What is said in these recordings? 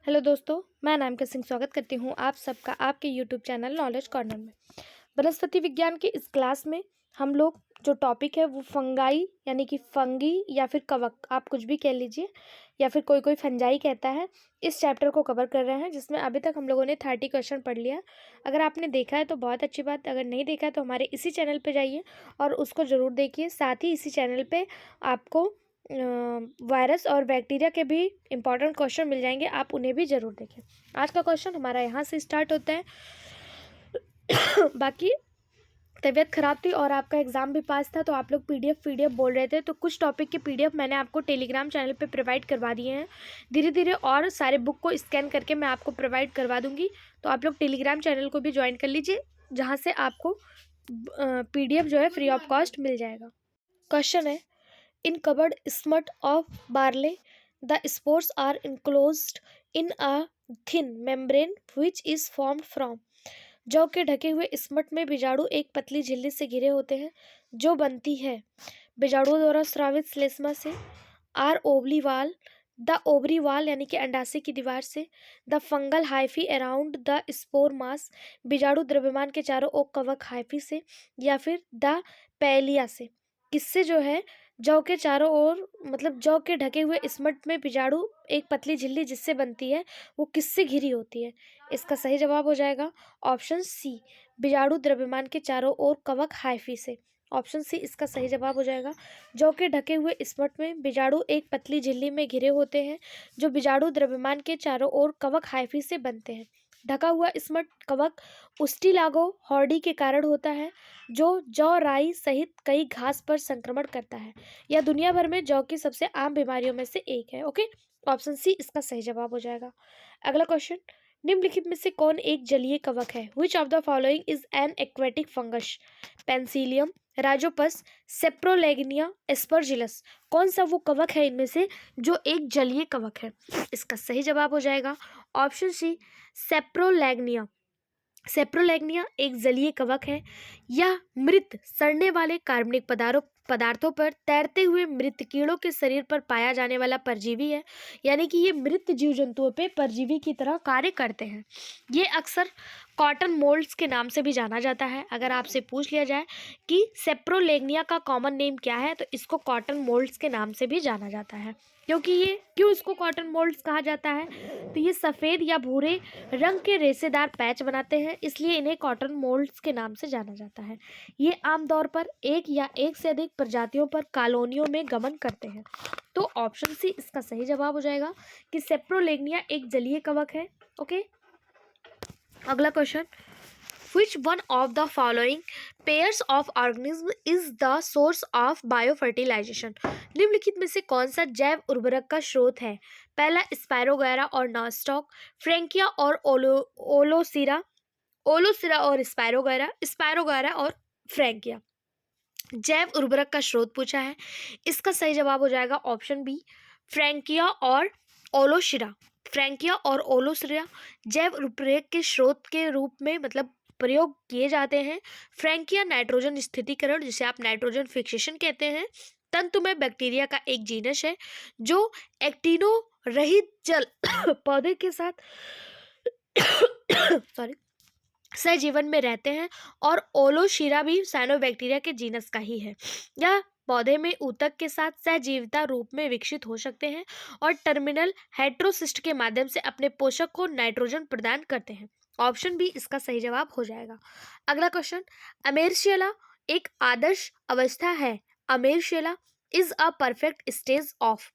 Hello दोस्तों, मैं अनामिका सिंह स्वागत करती हूँ आप सबका आपके यूट्यूब चैनल नॉलेज कॉर्नर में। वनस्पति विज्ञान की इस क्लास में हम लोग जो टॉपिक है वो फंगाई यानी कि फंगी या फिर कवक, आप कुछ भी कह लीजिए, या फिर कोई कोई फंजाई कहता है, इस चैप्टर को कवर कर रहे हैं, जिसमें अभी तक हम लोगों ने 30 क्वेश्चन पढ़ लिया। अगर आपने देखा है तो बहुत अच्छी बात, अगर नहीं देखा है तो हमारे इसी चैनल पर जाइए और उसको ज़रूर देखिए। साथ ही इसी चैनल पर आपको वायरस और बैक्टीरिया के भी इम्पॉर्टेंट क्वेश्चन मिल जाएंगे, आप उन्हें भी ज़रूर देखें। आज का क्वेश्चन हमारा यहाँ से स्टार्ट होता है। बाकी तबीयत ख़राब थी और आपका एग्ज़ाम भी पास था, तो आप लोग पीडीएफ बोल रहे थे, तो कुछ टॉपिक के पीडीएफ मैंने आपको टेलीग्राम चैनल पे प्रोवाइड करवा दिए हैं। धीरे धीरे और सारे बुक को स्कैन करके मैं आपको प्रोवाइड करवा दूँगी, तो आप लोग टेलीग्राम चैनल को भी ज्वाइन कर लीजिए, जहाँ से आपको पीडीएफ जो है फ्री ऑफ कॉस्ट मिल जाएगा। क्वेश्चन है, in covered smut of barley, the spores are enclosed in a thin membrane which is formed from। जौ के ढके हुए स्मट में बीजाणु एक पतली झिल्ली से घिरे होते हैं जो बनती है बीजाणुओं द्वारा स्रावित श्लेष्मा से। आर ओवली वाल, द ओवरी वाल यानी कि अंडाशय की दीवार से। The fungal hyphae around the spore mass, बीजाणु द्रव्यमान के चारों ओर कवक हाइफी से, या फिर द पैलिया से। किससे जो है जौ के चारों ओर, मतलब जौ के ढके हुए स्मट में बीजाणु एक पतली झिल्ली जिससे बनती है वो किससे घिरी होती है? इसका सही जवाब हो जाएगा ऑप्शन सी, बीजाणु द्रव्यमान के चारों ओर कवक हाइफी से। ऑप्शन सी इसका सही जवाब हो जाएगा। जौ के ढके हुए स्मट में बीजाणु एक पतली झिल्ली में घिरे होते हैं जो बीजाणु द्रव्यमान के चारों ओर कवक हाइफी से बनते हैं। ढका हुआ स्मट कवक उस्टिलागो हॉर्डी के कारण होता है जो जौ राई सहित कई घास पर संक्रमण करता है। यह दुनिया भर में जौ की सबसे आम बीमारियों में से एक है। ओके, ऑप्शन सी इसका सही जवाब हो जाएगा। अगला क्वेश्चन, निम्नलिखित में से कौन एक जलीय कवक है? Which of the following is an aquatic fungus? Penicillium, Rhizopus, Saprolegnia, Aspergillus. कौन सा वो कवक है इनमें से जो एक जलीय कवक है? इसका सही जवाब हो जाएगा ऑप्शन सी, सेप्रोलेगनिया। सेप्रोलेगनिया एक जलीय कवक है। यह मृत सड़ने वाले कार्बनिक पदार्थों पर तैरते हुए मृत कीड़ों के शरीर पर पाया जाने वाला परजीवी है, यानी कि ये मृत जीव जंतुओं पे परजीवी की तरह कार्य करते हैं। ये अक्सर कॉटन मोल्ड्स के नाम से भी जाना जाता है। अगर आपसे पूछ लिया जाए कि सेप्रोलेगनिया का कॉमन नेम क्या है, तो इसको कॉटन मोल्ड्स के नाम से भी जाना जाता है। क्यों इसको कॉटन मोल्ड्स कहा जाता है? तो ये सफ़ेद या भूरे रंग के रेशेदार पैच बनाते हैं, इसलिए इन्हें कॉटन मोल्ड्स के नाम से जाना जाता है। ये आमतौर पर एक या एक से अधिक प्रजातियों पर कॉलोनियों में गमन करते हैं। तो ऑप्शन सी इसका सही जवाब हो जाएगा कि सेप्रोलेगनिया एक जलीय कवक है। ओके, अगला question, Which one of the following pairs of organisms is the source of biofertilization? निम्नलिखित में से कौन सा जैव उर्वरक का स्रोत है? पहला स्पायरोगैरा और नॉस्टॉक, फ्रेंकिया और ओलोसिरा, ओलोसिरा और स्पायरोगैरा और फ्रेंकिया। जैव उर्वरक का स्रोत पूछा है, इसका सही जवाब हो जाएगा ऑप्शन बी, फ्रेंकिया और ओलोसिरा। फ्रेंकिया और ओलोसिरा जैव उर्वरक के स्रोत के रूप में मतलब प्रयोग किए जाते हैं। फ्रेंकिया नाइट्रोजन स्थिरीकरण, जिसे आप नाइट्रोजन फिक्सेशन कहते हैं, तंतुमय बैक्टीरिया का एक जीनस है जो एक्टिनो रहित जल पौधे के साथ सॉरी सहजीवन में रहते हैं। और ओलोशिरा भी साइनोबैक्टीरिया के जीनस का ही है। यह पौधे में ऊतक के साथ सहजीविता रूप में विकसित हो सकते हैं और टर्मिनल हेट्रोसिस्ट के माध्यम से अपने पोषक को नाइट्रोजन प्रदान करते हैं। ऑप्शन बी इसका सही जवाब हो जाएगा। अगला क्वेश्चन, अमेरशियला एक आदर्श अवस्था है। Emericella is a perfect stage of,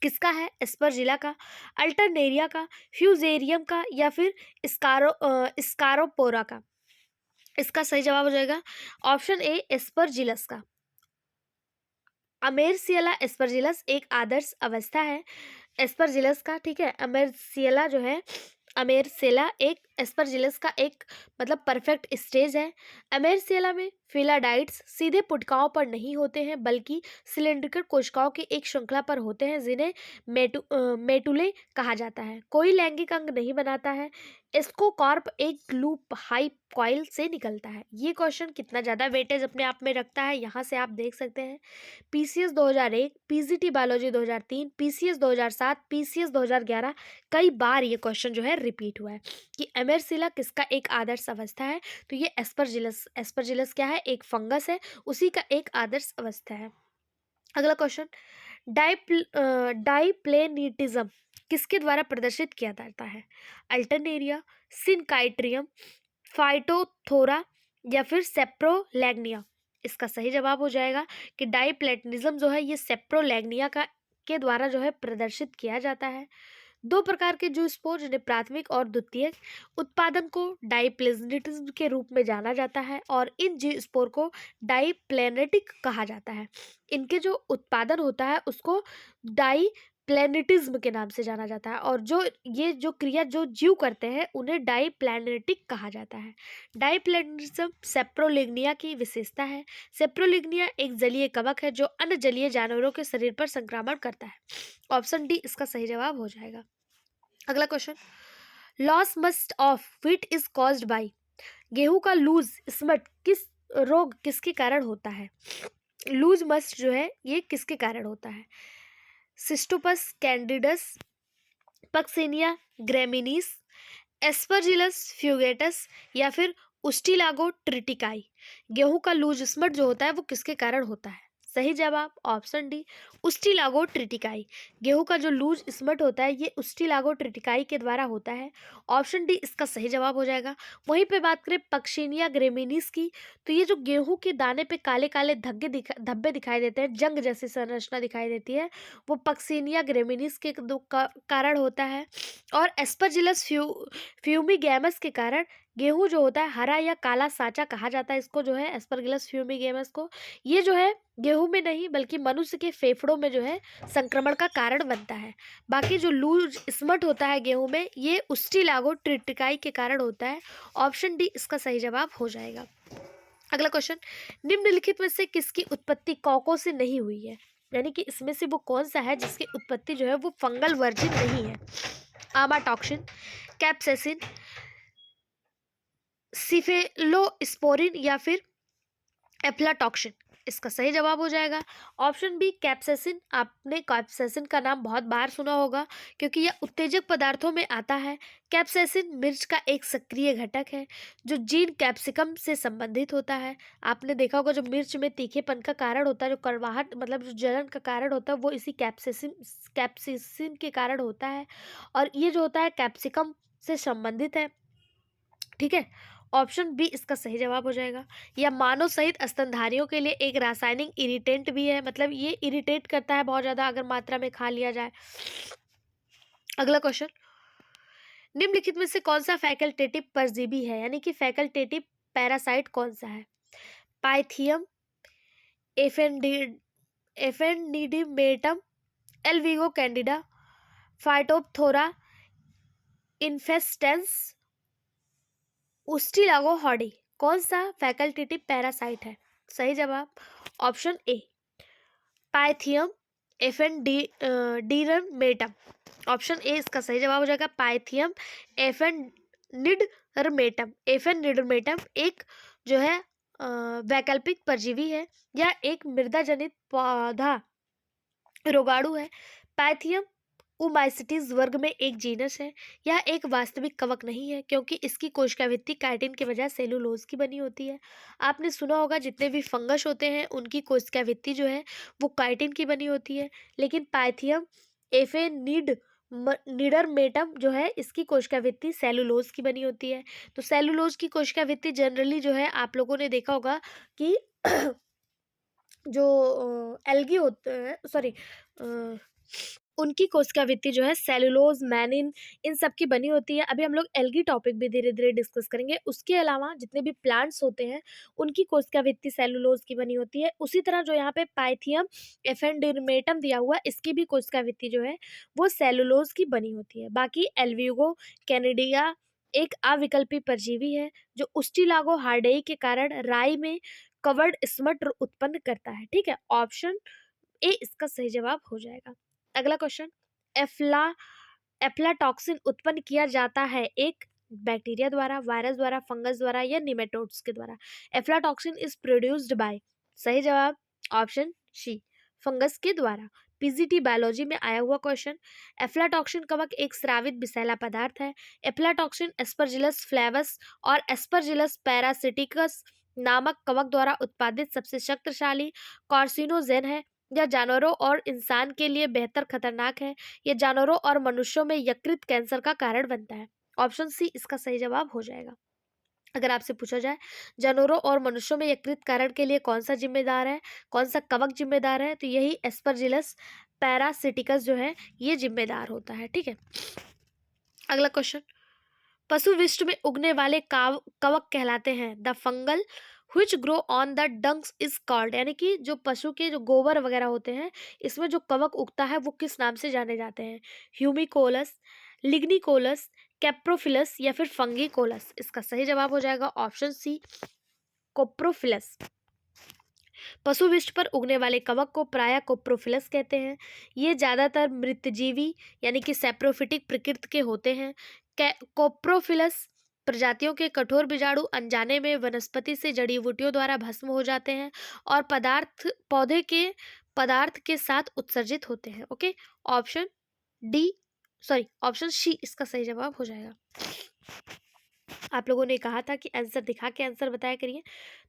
किसका है? एस्परजिला का, अल्टरनेरिया का, फ्यूजेरियम का, या फिर स्कारोपोरा का। इसका सही जवाब हो जाएगा ऑप्शन ए, एस्परजिलस का। अमेरसियला एस्परजिलस एक आदर्श अवस्था है एस्परजिलस का, ठीक है। अमेरसियला जो है, अमेरसियला एक एस्परजिलस का एक मतलब परफेक्ट स्टेज है। अमेरसिला में फिलाडाइट्स सीधे पुटकाओं पर नहीं होते हैं बल्कि सिलिंड्रिकल कोशिकाओं की एक श्रृंखला पर होते हैं जिन्हें मेटुले कहा जाता है। कोई लैंगिक अंग नहीं बनाता है। एस्कोकार्प एक लूप हाई कॉइल से निकलता है। ये क्वेश्चन कितना ज़्यादा वेटेज अपने आप में रखता है यहाँ से आप देख सकते हैं। PCS 2001, PGT biology 2003, PCS 2007, PCS 2011 कई बार ये क्वेश्चन जो है रिपीट हुआ है कि एमेरसिला किसका एक आदर्श अवस्था है। तो ये एस्परजिलस क्या है, एक फंगस है, उसी का एक आदर्श अवस्था है। अगला क्वेश्चन, डाइप्लेनिटिज्म किसके द्वारा प्रदर्शित किया जाता है। अल्टरनेरिया, सिनकाइट्रियम, फाइटोथोरा या फिर सेप्रोलैग्निया। इसका सही जवाब हो जाएगा कि डाइप्लेटनिज्म जो है ये सेप्रोलैग्निया का के द्वारा जो है प्रदर्शित किया जाता है। दो प्रकार के जू स्पोर जिन्हें प्राथमिक और द्वितीयक उत्पादन को डाइप्लेनेटिज्म के रूप में जाना जाता है और इन जू स्पोर को डाइप्लेनेटिक कहा जाता है। इनके जो उत्पादन होता है उसको डाइप्लेनेटिज्म के नाम से जाना जाता है और जो क्रिया जो जीव करते हैं उन्हें डाइप्लेनेटिक कहा जाता है। डाइप्लेनेटिज्म सेप्रोलिग्निया की विशेषता है। सेप्रोलिग्निया एक जलीय कवक है जो अन्य जलीय जानवरों के शरीर पर संक्रमण करता है। ऑप्शन डी इसका सही जवाब हो जाएगा। अगला question, loss must of wheat is caused bye. गेहूं का लूज स्मट किसके कारण होता है। लूज मस्ट जो है ये किसके कारण होता है। सिस्टोपस कैंडिडस, पक्सिनिया ग्रेमिनीस, एस्परजिलस फ्यूगेटस या फिर उस्टिलागो ट्रिटिकाई। गेहूं का लूज स्मट जो होता है वो किसके कारण होता है। सही जवाब ऑप्शन डी उस्टिलागो ट्रिटिकाई। गेहूं का जो लूज स्मट होता है ये उस्टिलागो ट्रिटिकाई के द्वारा होता है। ऑप्शन डी इसका सही जवाब हो जाएगा। वहीं पे बात करें पक्सिनिया ग्रेमिनीस की, तो ये जो गेहूं के दाने पे काले काले धब्बे दिखाई देते हैं, जंग जैसी संरचना दिखाई देती है, वो पक्सिनिया ग्रेमिनीस के कारण होता है। और एस्परजिलस फ्यूमिगेमस के कारण गेहूं जो होता है हरा या काला साचा कहा जाता है इसको, जो है एस्परगिलस फ्यूमिगेमस को। ये जो है गेहूं में नहीं बल्कि मनुष्य के फेफड़ों में जो है संक्रमण का कारण बनता है। बाकी जो लूज स्मट होता है गेहूं में ये उस्टिलागो ट्रिटिकाई के कारण होता है। ऑप्शन डी इसका सही जवाब हो जाएगा। अगला क्वेश्चन, निम्नलिखित में से किसकी उत्पत्ति कॉकों से नहीं हुई है। यानी कि इसमें से वो कौन सा है जिसकी उत्पत्ति जो है वो फंगल वर्जिन नहीं है। आमाटॉक्सिन, कैप्सेसिन, सिफेलोस्पोरिन या फिर एफ्लाटॉक्सिन। इसका सही जवाब हो जाएगा ऑप्शन बी कैप्सेसिन। आपने कैप्सेसिन का नाम बहुत बार सुना होगा क्योंकि यह उत्तेजक पदार्थों में आता है। कैप्सेसिन मिर्च का एक सक्रिय घटक है जो जीन कैप्सिकम से संबंधित होता है। आपने देखा होगा जो मिर्च में तीखेपन का कारण होता है, जो कड़वाहट मतलब जो जलन का कारण होता है वो इसी कैप्सिसिन के कारण होता है और ये जो होता है कैप्सिकम से संबंधित है। ठीक है, ऑप्शन बी इसका सही जवाब हो जाएगा। या मानव सहित स्तनधारियों के लिए एक रासायनिक इरिटेंट भी है, मतलब ये इरिटेट करता है बहुत ज्यादा अगर मात्रा में खा लिया जाए। अगला क्वेश्चन, निम्नलिखित में से कौन सा फैकल्टेटिव परजीवी है, यानी कि फैकल्टेटिव पैरासाइट कौन सा है। Pythium, aphanidermatum, Albugo candida, Phytophthora infestans, Ustilago hordei. कौन सा फैकल्टेटिव पैरासाइट है। सही जवाब option A Pythium aphanidermatum. Option A इसका सही जवाब हो जाएगा पाइथियम एफेनिडरमेटम। एफेनिडरमेटम एक जो है वैकल्पिक परजीवी है या एक मृदा जनित पौधा रोगाणु है। पाइथियम उमाइसिटीज वर्ग में एक जीनस है। यह एक वास्तविक कवक नहीं है क्योंकि इसकी कोशिका भित्ति काइटिन के बजाय सेलुलोज की बनी होती है। आपने सुना होगा जितने भी फंगस होते हैं उनकी कोशिका भित्ति जो है वो काइटिन की बनी होती है, लेकिन पाइथियम एफेनिडरमेटम जो है इसकी कोशिका भित्ति सेलुलोज की बनी होती है। तो सेलुलोज की कोशिका भित्ति जनरली जो है आप लोगों ने देखा होगा कि जो एल्गी होते हैं, सॉरी, उनकी कोशिका भित्ति जो है सेलुलोज मैनिन इन सब की बनी होती है। अभी हम लोग एल्गी टॉपिक भी धीरे धीरे डिस्कस करेंगे। उसके अलावा जितने भी प्लांट्स होते हैं उनकी कोशिका भित्ति सेलुलोज की बनी होती है। उसी तरह जो यहाँ पे पाइथियम एफेनिडरमेटम दिया हुआ इसकी भी कोशिका भित्ति जो है वो सेलुलोज की बनी होती है। बाकी एल्विगो कैनिडिया, एक अविकल्पी परजीवी है जो उस्टिलागो हार्डेई के कारण राई में कवर्ड स्मट उत्पन्न करता है। ठीक है, ऑप्शन ए इसका सही जवाब हो जाएगा। अगला क्वेश्चन, एफ्ला एफ्लाटॉक्सिन उत्पन्न किया जाता है एक बैक्टीरिया द्वारा, वायरस द्वारा, फंगस द्वारा या निमेटोड्स के द्वारा। एफ्लाटॉक्सिन इज प्रोड्यूस्ड बाय, सही जवाब ऑप्शन सी, फंगस के द्वारा। पीजीटी बायोलॉजी में आया हुआ क्वेश्चन, एफ्लाटॉक्सिन कवक एक स्रावित विषैला पदार्थ है। एफ्लाटॉक्सिन एस्परजिलस फ्लेवस और एस्परजिलस पैरासिटिकस नामक कवक द्वारा उत्पादित सबसे शक्तिशाली कार्सिनोजेन है। यह जानवरों और इंसान के लिए बेहतर खतरनाक है। यह जानवरों और मनुष्यों में यकृत कैंसर का कारण बनता है। ऑप्शन सी इसका सही जवाब हो जाएगा। अगर आपसे पूछा जाए जानवरों और मनुष्यों में यकृत कारण के लिए कौन सा जिम्मेदार है, कौन सा कवक जिम्मेदार है, तो यही एस्परजिलस पैरासिटिकस जो है ये जिम्मेदार होता है। ठीक है, अगला क्वेश्चन, पशु विष्ट में उगने वाले कवक कहलाते हैं the fungal which grow on the dungs is called, यानी कि जो पशु के जो गोबर वगैरह होते हैं इसमें जो कवक उगता है वो किस नाम से जाने जाते हैं, ह्यूमिकोलस, लिग्निकोलस, कैप्रोफिलस या फिर फंगीकोलस। इसका सही जवाब हो जाएगा ऑप्शन सी, कोप्रोफिलस। पशु विष्ट पर उगने वाले कवक को प्रायः कोप्रोफिलस कहते हैं। ये ज़्यादातर मृतजीवी यानी कि सैप्रोफिटिक प्रकृति के होते हैं। कोप्रोफिलस प्रजातियों के कठोर बीजाणु अनजाने में वनस्पति से जड़ी बूटियों द्वारा भस्म हो जाते हैं और पौधे के पदार्थ के साथ उत्सर्जित होते हैं। Okay, option D, sorry option C इसका सही जवाब हो जाएगा। आप लोगों ने कहा था कि आंसर दिखा के आंसर बताया करिए,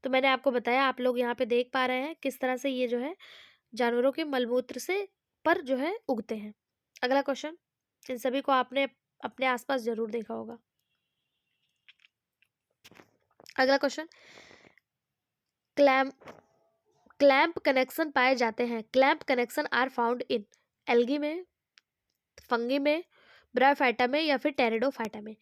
तो मैंने आपको बताया। आप लोग यहाँ पे देख पा रहे हैं किस तरह से ये जो है जानवरों के मलमूत्र से पर जो है उगते हैं। अगला क्वेश्चन, इन सभी को आपने अपने आसपास जरूर देखा होगा। अगला क्वेश्चन, क्लैंप कनेक्शन पाए जाते हैं। Clamp connection are found in algae में, फंगी में, ब्रायोफाइटा में या फिर टेरिडोफाइटा में।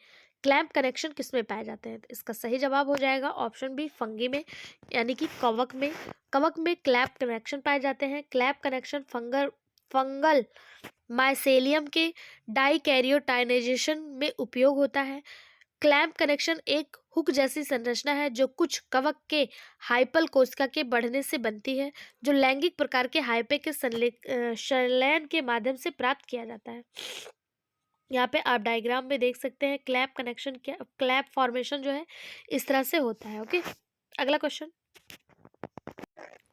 क्लैंप कनेक्शन किस में पाए जाते हैं, इसका सही जवाब हो जाएगा ऑप्शन बी, फंगी में, यानी कि कवक में। कवक में क्लैंप कनेक्शन पाए जाते हैं। क्लैंप कनेक्शन फंगल माइसेलियम के डाइकैरियोटाइनाइजेशन में उपयोग होता है। क्लैंप कनेक्शन एक हुक जैसी संरचना है जो कुछ कवक के हाइपल कोशिका के बढ़ने से बनती है, जो लैंगिक प्रकार के हाइपे के संलयन के माध्यम से प्राप्त किया जाता है। यहाँ पे आप डायग्राम में देख सकते हैं क्लैंप कनेक्शन, क्या क्लैंप फॉर्मेशन जो है इस तरह से होता है। ओके, अगला question,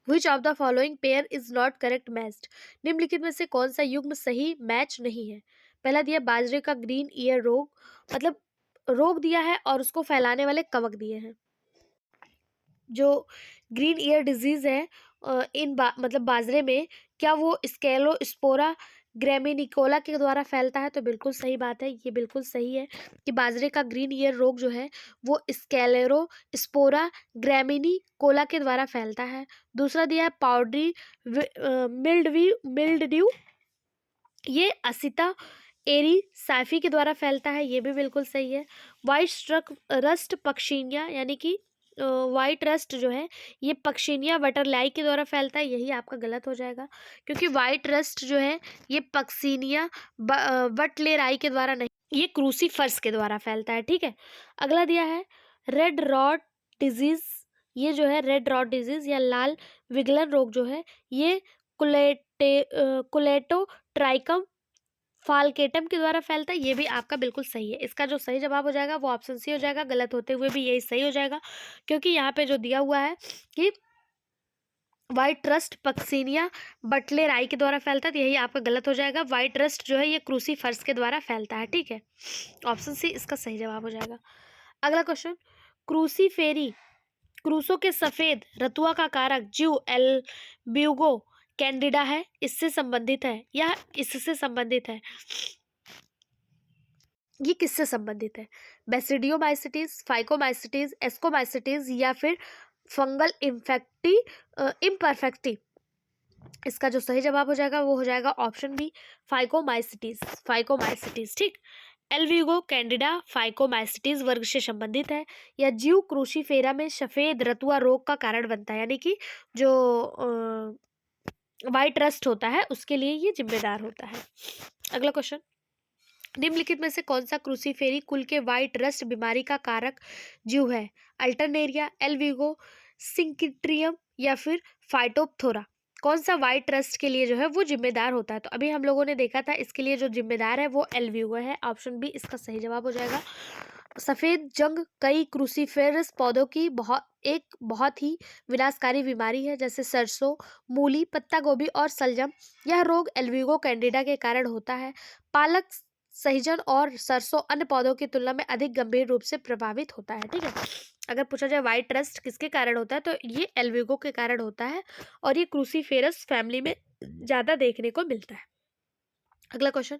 Which of the following pair is not correct matched? निम्नलिखित में से कौन सा युग्म सही मैच नहीं है। पहला दिया बाजरे का ग्रीन ईयर रोग, मतलब रोग दिया है और उसको फैलाने वाले कवक दिए हैं। जो ग्रीन ईयर डिजीज है मतलब बाजरे में, क्या वो स्केलोस्पोरा ग्रेमिनिकोला के द्वारा फैलता है, तो बिल्कुल सही बात है, ये बिल्कुल सही है कि बाजरे का ग्रीन ईयर रोग जो है वो स्केलेरोस्पोरा ग्रेमिनिकोला के द्वारा फैलता है। दूसरा दिया है पाउडरी मिल्ड्यू, ये असिता एरी साइफी के द्वारा फैलता है, ये भी बिल्कुल सही है। वाइट रस्ट पक्षिनिया, यानी कि वाइट रस्ट जो है ये पक्षिनिया बटरफ्लाई के द्वारा फैलता है, यही आपका गलत हो जाएगा क्योंकि वाइट रस्ट जो है ये पक्सिनिया बटलेराई के द्वारा नहीं, ये क्रूसीफर्स के द्वारा फैलता है। ठीक है, अगला दिया है रेड रॉट डिजीज, ये जो है रेड रॉट डिजीज या लाल विगलन रोग जो है ये कुलेटोट्राइकम फाल्केटम के द्वारा फैलता है, ये भी आपका बिल्कुल सही है। इसका जो सही जवाब हो जाएगा वो ऑप्शन सी हो जाएगा, गलत होते हुए भी यही सही हो जाएगा क्योंकि यहाँ पे जो दिया हुआ है कि वाइट रस्ट पक्सिनिया बटलेराई के द्वारा फैलता है, तो यही आपका गलत हो जाएगा। वाइट रस्ट जो है ये क्रूसीफर्स के द्वारा फैलता है। ठीक है, ऑप्शन सी इसका सही जवाब हो जाएगा। अगला क्वेश्चन, क्रूसीफेरी क्रूसो के सफेद रतुआ का कारक जीव एल्ब्यूगो कैंडिडा है, इससे संबंधित है या इससे संबंधित है, ये किससे संबंधित है, बेसिडियोमाइसिटीज, फाइकोमाइसिटीज, एस्कोमाइसिटीज या फिर फंगल इम्परफेक्टी। इसका जो सही जवाब हो जाएगा वो हो जाएगा ऑप्शन बी, फाइकोमाइसिटीज। ठीक, एल्ब्यूगो कैंडिडा फाइकोमाइसिटीज वर्ग से संबंधित है। यह जीव क्रूसीफेरा में सफेद रतुआ रोग का कारण बनता है, यानी कि जो वाइट रस्ट होता है उसके लिए ये जिम्मेदार होता है। अगला क्वेश्चन, निम्नलिखित में से कौन सा क्रूसीफेरी कुल के व्हाइट रस्ट बीमारी का कारक जीव है? अल्टरनेरिया, एल्विगो, सिंकिट्रियम या फिर फाइटोप्थोरा? कौन सा व्हाइट रस्ट के लिए जो है वो जिम्मेदार होता है? तो अभी हम लोगों ने देखा था इसके लिए जो जिम्मेदार है वो एल्विगो है। ऑप्शन बी इसका सही जवाब हो जाएगा। सफेद जंग कई क्रूसीफेरस पौधों की बहुत ही विनाशकारी बीमारी है, जैसे सरसों, मूली, पत्ता गोभी और सलजम। यह रोग एल्विगो कैंडिडा के कारण होता है। पालक, सहजन और सरसों अन्य पौधों की तुलना में अधिक गंभीर रूप से प्रभावित होता है। ठीक है, अगर पूछा जाए व्हाइट रस्ट किसके कारण होता है तो ये एल्विगो के कारण होता है और ये क्रूसीफेरस फैमिली में ज्यादा देखने को मिलता है। अगला क्वेश्चन,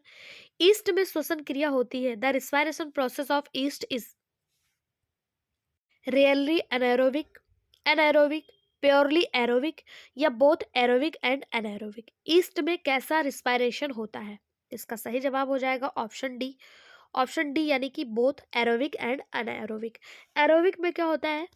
ईस्ट में श्वसन क्रिया होती है। The respiration process of yeast is really anaerobic, anaerobic, purely aerobic या both aerobic and anaerobic? Yeast में कैसा रिस्पायरेशन होता है? इसका सही जवाब हो जाएगा ऑप्शन डी। ऑप्शन डी यानी कि both aerobic and anaerobic. Aerobic में क्या होता है,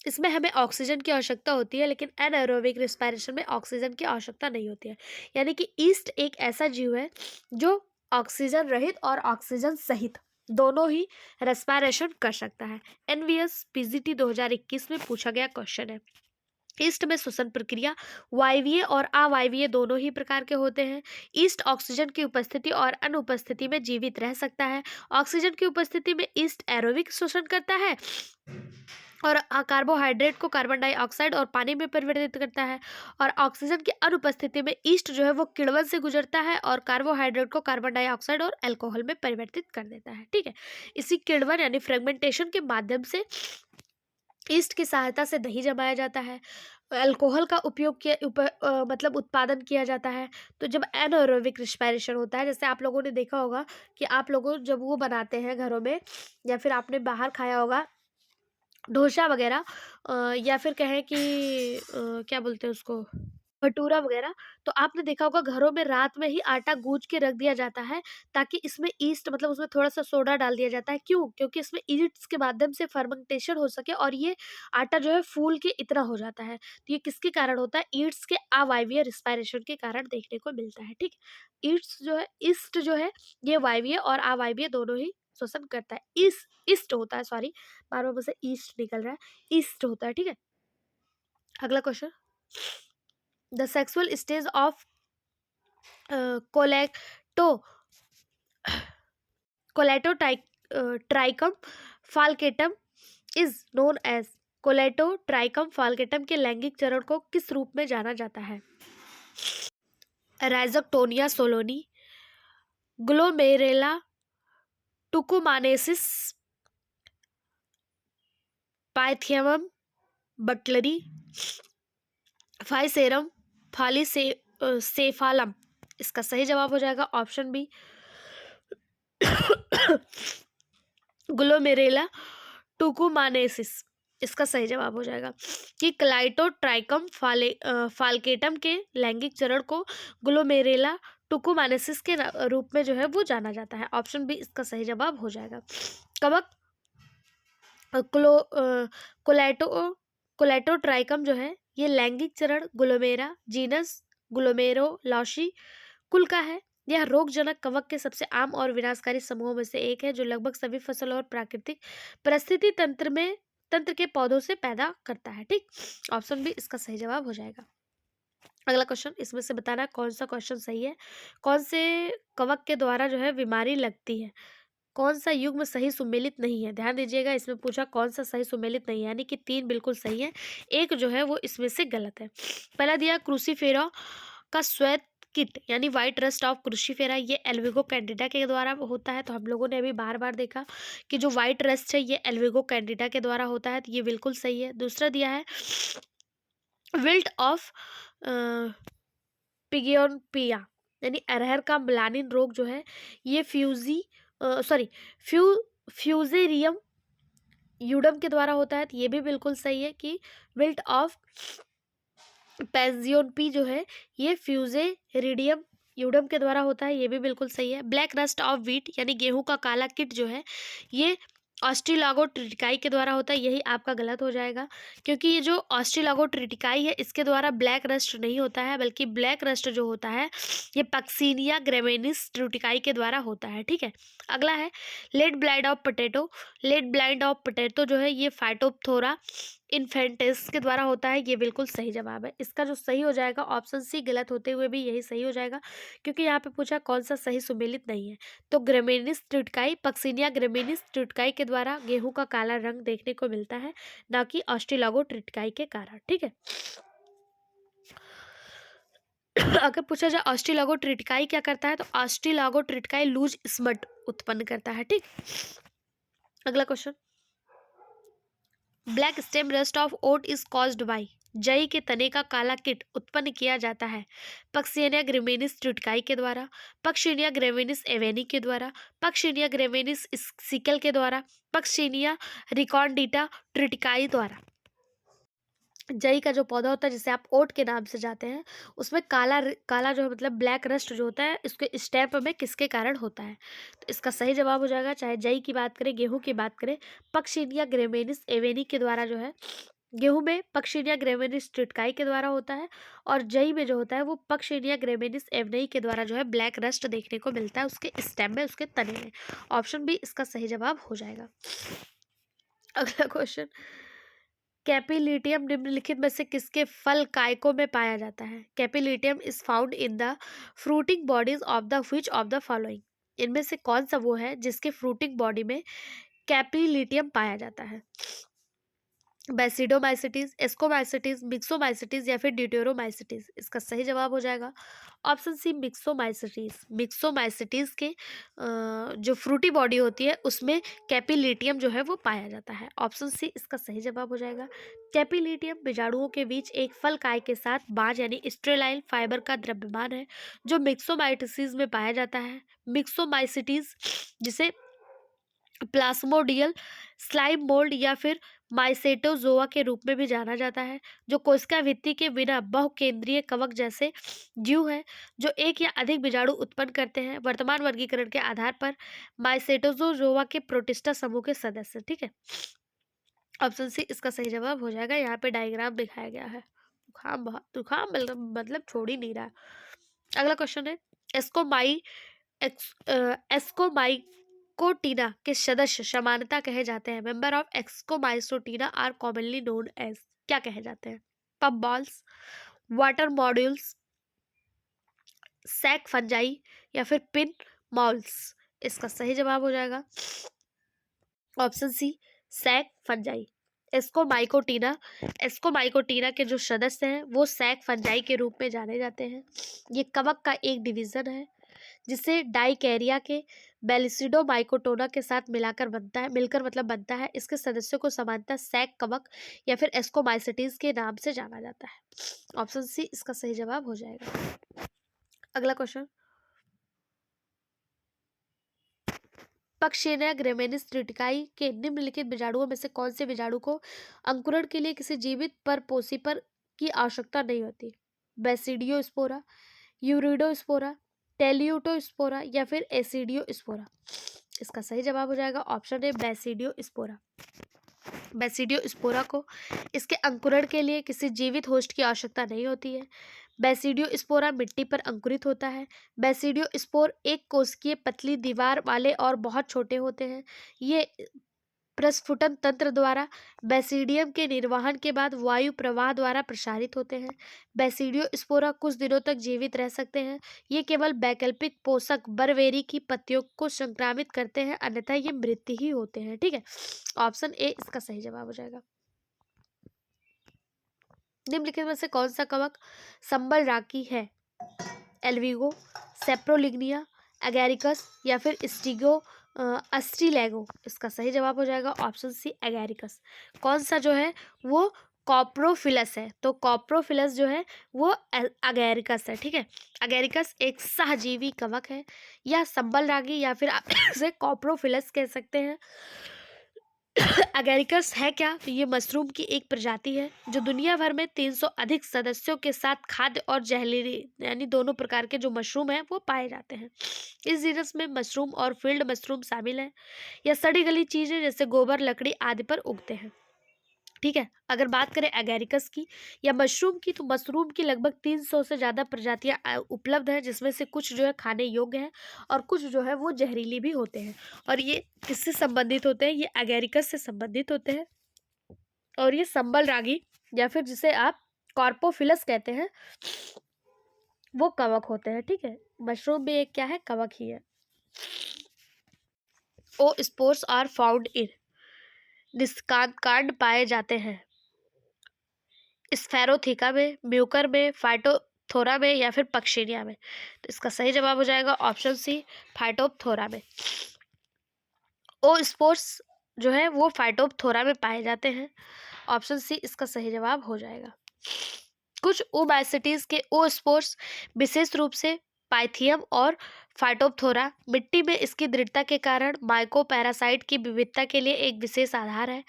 इसमें हमें ऑक्सीजन की आवश्यकता होती है, लेकिन एनारोबिक रिस्पायरेशन में ऑक्सीजन की आवश्यकता नहीं होती है। यानी कि ईस्ट एक ऐसा जीव है जो ऑक्सीजन रहित और ऑक्सीजन सहित दोनों ही रेस्पायरेशन कर सकता है। एनवीएस पीजीटी 2021 में पूछा गया क्वेश्चन है। ईस्ट में श्वसन प्रक्रिया वायवीय और अवायवीय दोनों ही प्रकार के होते हैं। ईस्ट ऑक्सीजन की उपस्थिति और अनुपस्थिति में जीवित रह सकता है। ऑक्सीजन की उपस्थिति में ईस्ट एरोबिक शोषण करता है और कार्बोहाइड्रेट को कार्बन डाइऑक्साइड और पानी में परिवर्तित करता है। और ऑक्सीजन की अनुपस्थिति में ईस्ट जो है वो किण्वन से गुजरता है और कार्बोहाइड्रेट को कार्बन डाइऑक्साइड और अल्कोहल में परिवर्तित कर देता है। ठीक है, इसी किण्वन यानी फ्रेगमेंटेशन के माध्यम से ईस्ट की सहायता से दही जमाया जाता है, अल्कोहल का उपयोग मतलब उत्पादन किया जाता है। तो जब एनारोबिक रिस्पायरेशन होता है, जैसे आप लोगों ने देखा होगा कि आप लोगों जब वो बनाते हैं घरों में या फिर आपने बाहर खाया होगा डोसा वगैरह, या फिर कहें कि क्या बोलते हैं उसको, भटूरा वगैरह, तो आपने देखा होगा घरों में रात में ही आटा गूंज के रख दिया जाता है ताकि इसमें ईस्ट मतलब उसमें थोड़ा सा सोडा डाल दिया जाता है। क्यों? क्योंकि इसमें ईस्ट के माध्यम से फर्मेंटेशन हो सके और ये आटा जो है फूल के इतना हो जाता है। तो ये किसके कारण होता है? ईस्ट के अवायवीय रिस्पायरेशन के कारण देखने को मिलता है। ठीक है, ईस्ट जो है ये वायवीय और अवायवीय दोनों ही श्वसन करता है। ईस्ट होता है, सॉरी बार बार मुझसे ईस्ट निकल रहा है, ईस्ट होता है। ठीक है, अगला question, the sexual stage of Colletotrichum falcatum is known as. Colletotrichum falcatum के लैंगिक चरण को किस रूप में जाना जाता है? राइजोक्टोनिया सोलोनी, ग्लोमेरेला टुकुमानेसिस, पाइथियमम बटलरी, फाइसेरम सेफालम? इसका सही जवाब हो जाएगा ऑप्शन बी ग्लोमेरेला टुकुमानेसिस। इसका सही जवाब हो जाएगा कि क्लाइटोट्राइकम फाल्केटम के लैंगिक चरण को ग्लोमेरेला टुकुमानेसिस के रूप में जो है वो जाना जाता है। ऑप्शन बी इसका सही जवाब हो जाएगा। कवक कोलेटोट्राइकम जो है ये लैंगिक चरण ग्लोमेरा जीनस ग्लोमेरोलॉसी कुल का है। यह रोगजनक कवक के सबसे आम और विनाशकारी समूहों में से एक है जो लगभग सभी फसल और प्राकृतिक परिस्थिति तंत्र के पौधों से पैदा करता है। ठीक, ऑप्शन बी इसका सही जवाब हो जाएगा। अगला क्वेश्चन, इसमें से बताना कौन सा क्वेश्चन सही है। कौन से कवक के द्वारा जो है बीमारी लगती है? कौन सा युग्म सही सुमेलित नहीं है? ध्यान दीजिएगा, इसमें पूछा कौन सा सही सुमेलित नहीं है, यानी कि 3 बिल्कुल सही है, एक जो है वो इसमें से गलत है। पहला दिया क्रूसीफेरा का श्वेत किट यानी व्हाइट रस्ट ऑफ क्रूसीफेरा, ये एल्विगो कैंडिडा के द्वारा होता है। तो हम लोगों ने अभी बार बार देखा कि जो व्हाइट रस्ट है ये एल्विगो कैंडिडा के द्वारा होता है, तो ये बिल्कुल सही है। दूसरा दिया है विल्ट ऑफ पिगियोनपिया यानी अरहर का म्लानिन रोग जो है ये फ्यूजेरियम यूडम के द्वारा होता है, तो ये भी बिल्कुल सही है कि विल्ट ऑफ पैजियोनपी जो है ये फ्यूजेरिडियम यूडम के द्वारा होता है, ये भी बिल्कुल सही है। ब्लैक रस्ट ऑफ व्हीट यानी गेहूं का काला किट जो है ये ऑस्ट्रिलागोट्रिटिकाई के द्वारा होता है, यही आपका गलत हो जाएगा, क्योंकि ये जो ऑस्ट्रिलागोट्रिटिकाई है इसके द्वारा ब्लैक रस्ट नहीं होता है, बल्कि ब्लैक रस्ट जो होता है ये पक्सीनिया ग्रेविनिस ट्रिटिकाई के द्वारा होता है। ठीक है, अगला है late blight of potato. Late blight of potato जो है ये फाइटोप्थोरा इन्फेंटिस के द्वारा होता है, ये बिल्कुल सही जवाब है। इसका जो सही हो जाएगा ऑप्शन सी, गलत होते हुए भी यही सही हो जाएगा, क्योंकि यहाँ पे पूछा कौन सा सही सुमेलित नहीं है। तो ग्रेमिनिस ट्रिटिकाई, पक्सीनिया ग्रेमिनिस ट्रिटिकाई के द्वारा गेहूं का काला रंग देखने को मिलता है, ना कि ऑस्ट्रिलागो ट्रिटिकाई के कारण। ठीक है, अगर पूछा जाए ऑस्ट्रिलागो ट्रिटिकाई क्या करता है, तो ऑस्ट्रिलागो ट्रिटिकाई लूज स्मट उत्पन्न करता है। ठीक, अगला question, black stem rust of oat is caused by. जई के तने का काला किट उत्पन्न किया जाता है पक्सीनिया ग्रेविनिस ट्रिटिकाई के द्वारा, पक्सीनिया ग्रेविनिस एवेनी के द्वारा, पक्सीनिया ग्रेविनिस सिकल के द्वारा, पक्सीनिया रिकॉर्डिटा ट्रिटिकाई द्वारा। जई का जो पौधा होता है जिसे आप ओट के नाम से जाते हैं, उसमें काला काला जो है मतलब ब्लैक रस्ट जो होता है इसके स्टेप में किसके कारण होता है, तो इसका सही जवाब हो जाएगा, चाहे जई की बात करें गेहूं की बात करें, पक्सीनिया ग्रेविनिस एवेनी के द्वारा जो है गेहूं में पक्सीनिया ग्रेविनिस ट्रिटिकाई के द्वारा होता है, और जई में जो होता है वो पक्सीनिया ग्रेविनिस एवनेई के द्वारा जो है ब्लैक रस्ट देखने को मिलता है उसके स्टेम में, उसके तने में। ऑप्शन बी इसका सही जवाब हो जाएगा। अगला क्वेश्चन, कैपिलिटियम निम्नलिखित में से किसके फल कायकों में पाया जाता है। Capillitium is found in the fruiting bodies of the which of the following. इनमें से कौन सा वो है जिसके फ्रूटिंग बॉडी में कैपिलिटियम पाया जाता है। बेसिडोमाइसिटीज, एस्कोमाइसिटीज, मिक्सोमाइसिटीज या फिर ड्यूटेरोमाइसिटीज। इसका सही जवाब हो जाएगा ऑप्शन सी, मिक्सोमाइसिटीज। मिक्सोमाइसिटीज के जो फ्रूटी बॉडी होती है उसमें कैपिलिटियम जो है वो पाया जाता है। ऑप्शन सी इसका सही जवाब हो जाएगा। कैपिलिटियम बीजाणुओं के बीच एक फल काय के साथ बांझ यानी स्टेराइल फाइबर का द्रव्यमान है जो मिक्सोमाइटिस में पाया जाता है। मिक्सोमाइसिटीज जिसे प्लाज्मोडियल स्लाइम मोल्ड या फिर माइसेटोजोआ के रूप में भी जाना जाता है, जो कोशिका भित्ति के बिना बहुकेंद्रीय कवक जैसे जीव है जो एक या अधिक बीजाणु उत्पन्न करते हैं। वर्तमान वर्गीकरण के आधार पर माइसेटोजोआ के प्रोटिस्टा समूह के सदस्य। ठीक है, ऑप्शन सी इसका सही जवाब हो जाएगा। यहाँ पे डायग्राम दिखाया गया है। जुकाम मतलब छोड़ ही नहीं रहा। अगला क्वेश्चन है, एस्कोमाइकोटीना के सदस्य समानता कहे जाते हैं। Member of Ascomycotina are commonly known as, क्या कहे जाते हैं। Puff balls, water moulds, sac fungi या फिर पिन मॉल्स। इसका सही जवाब हो जाएगा option C, sac fungi. Ascomycotina के जो सदस्य हैं वो सैक फंजाई के रूप में जाने जाते हैं। ये कवक का एक डिवीजन है जिसे डाइकैरिया के बेलिसिडोमाइकोटोना के साथ मिलकर मतलब बनता है। इसके सदस्यों को सामान्यतः सैक कवक या फिर एस्कोमाइसिटीज के नाम से जाना जाता है। ऑप्शन सी इसका सही जवाब हो जाएगा। अगला क्वेश्चन, पक्सीनिया ग्रेविनिस ट्रिटिकाई के निम्नलिखित बीजाणुओं में से कौन से बीजाणु को अंकुरण के लिए किसी जीवित परपोषी पर की आवश्यकता नहीं होती। बेसिडियोस्पोरा, यूरिडोस्पोरा, टेलियोटोस्पोरा या फिर एसिडियोस्पोरा। इसका सही जवाब हो जाएगा ऑप्शन ए, बेसिडियोस्पोरा। बेसिडियोस्पोरा को इसके अंकुरण के लिए किसी जीवित होस्ट की आवश्यकता नहीं होती है। बेसिडियोस्पोरा मिट्टी पर अंकुरित होता है। बेसिडियोस्पोर एक कोशिकीय पतली दीवार वाले और बहुत छोटे होते हैं। ये प्रस्फुटन तंत्र द्वारा बेसिडियम के निर्वहन के बाद वायु प्रवाह द्वारा प्रसारित होते हैं। बेसिडियोस्पोरा कुछ दिनों तक जीवित रह सकते हैं। ये केवल वैकल्पिक पोषक बरबेरी की पत्तियों को संक्रामित करते हैं, अन्यथा ये मृत ही होते हैं। ठीक है, ऑप्शन ए इसका सही जवाब हो जाएगा। निम्नलिखित में से कौन सा कवक संबल राकी है। एल्विगो, सेप्रोलिग्निया, एगैरिकस या फिर अस्ट्रीलेगो। इसका सही जवाब हो जाएगा ऑप्शन सी, एगैरिकस। कौन सा जो है वो कॉप्रोफिलस है, तो कॉप्रोफिलस जो है वो एगैरिकस है। ठीक है, एगैरिकस एक सहजीवी कवक है। यह संबल रागी या फिर आप इसे कॉप्रोफिलस कह सकते हैं। एगेरिकस है क्या? तो ये मशरूम की एक प्रजाति है जो दुनिया भर में 300 अधिक सदस्यों के साथ खाद्य और जहरीली यानी दोनों प्रकार के जो मशरूम हैं वो पाए जाते हैं। इस जीनस में मशरूम और फील्ड मशरूम शामिल है। यह सड़ी गली चीजें जैसे गोबर, लकड़ी आदि पर उगते हैं। ठीक है, अगर बात करें एगेरिकस की या मशरूम की, तो मशरूम की लगभग 300 से ज़्यादा प्रजातियां उपलब्ध हैं, जिसमें से कुछ जो है खाने योग्य हैं और कुछ जो है वो जहरीली भी होते हैं। और ये किससे संबंधित होते हैं? ये एगेरिकस से संबंधित होते हैं। और ये संबल रागी या फिर जिसे आप कॉर्पोफिलस कहते हैं, वो कवक होते हैं। ठीक है, मशरूम भी एक क्या है? कवक ही है। ओ स्पोर्स आर फाउंड इन, निष्कांड पाए जाते हैं स्फेरोथीका में, म्यूकर में, फाइटोथोरा में या फिर पक्षिनिया में। तो इसका सही जवाब हो जाएगा ऑप्शन सी, फाइटोप्थोरा में। ओ स्पोर्स जो है वो फाइटोप्थोरा में पाए जाते हैं। ऑप्शन सी इसका सही जवाब हो जाएगा। कुछ ओबाइसिटीज के ओ स्पोर्स विशेष रूप से पाइथियम और फाइटोप्थोरा मिट्टी में इसकी दृढ़ता के कारण माइकोपैरासाइट की विविधता के लिए एक विशेष आधार है।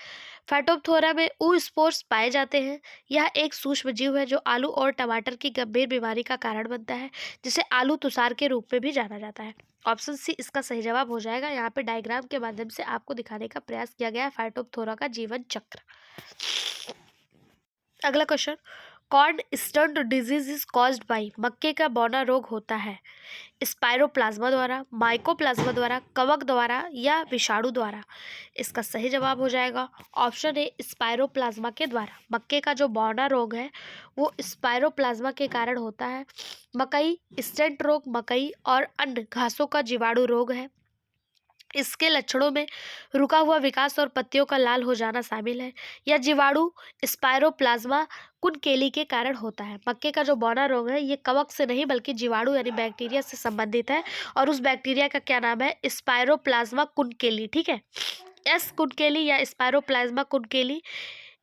फाइटोप्थोरा में ओ स्पोर्स पाए जाते हैं। यह एक सूक्ष्म जीव है जो आलू और टमाटर की गंभीर बीमारी का कारण बनता है, जिसे आलू तुषार के रूप में भी जाना जाता है। ऑप्शन सी इसका सही जवाब हो जाएगा। यहाँ पे डायग्राम के माध्यम से आपको दिखाने का प्रयास किया गया है फाइटोप्थोरा का जीवन चक्र। अगला question, corn stunt disease is caused by, मक्के का बौना रोग होता है स्पाइरोप्लाज्मा द्वारा, माइकोप्लाज्मा द्वारा, कवक द्वारा या विषाणु द्वारा। इसका सही जवाब हो जाएगा ऑप्शन ए, स्पाइरोप्लाज्मा के द्वारा। मक्के का जो बौना रोग है वो स्पाइरोप्लाज्मा के कारण होता है। मकई स्टंट रोग मकई और अन्य घासों का जीवाणु रोग है। इसके लक्षणों में रुका हुआ विकास और पत्तियों का लाल हो जाना शामिल है। यह जीवाणु स्पाइरोप्लाज्मा कुनकेली के कारण होता है। मक्के का जो बौना रोग है ये कवक से नहीं बल्कि जीवाणु यानी बैक्टीरिया से संबंधित है, और उस बैक्टीरिया का क्या नाम है? स्पाइरोप्लाज्मा कुनकेली। ठीक है, एस कुनकेली या स्पाइरोप्लाज्मा कुनकेली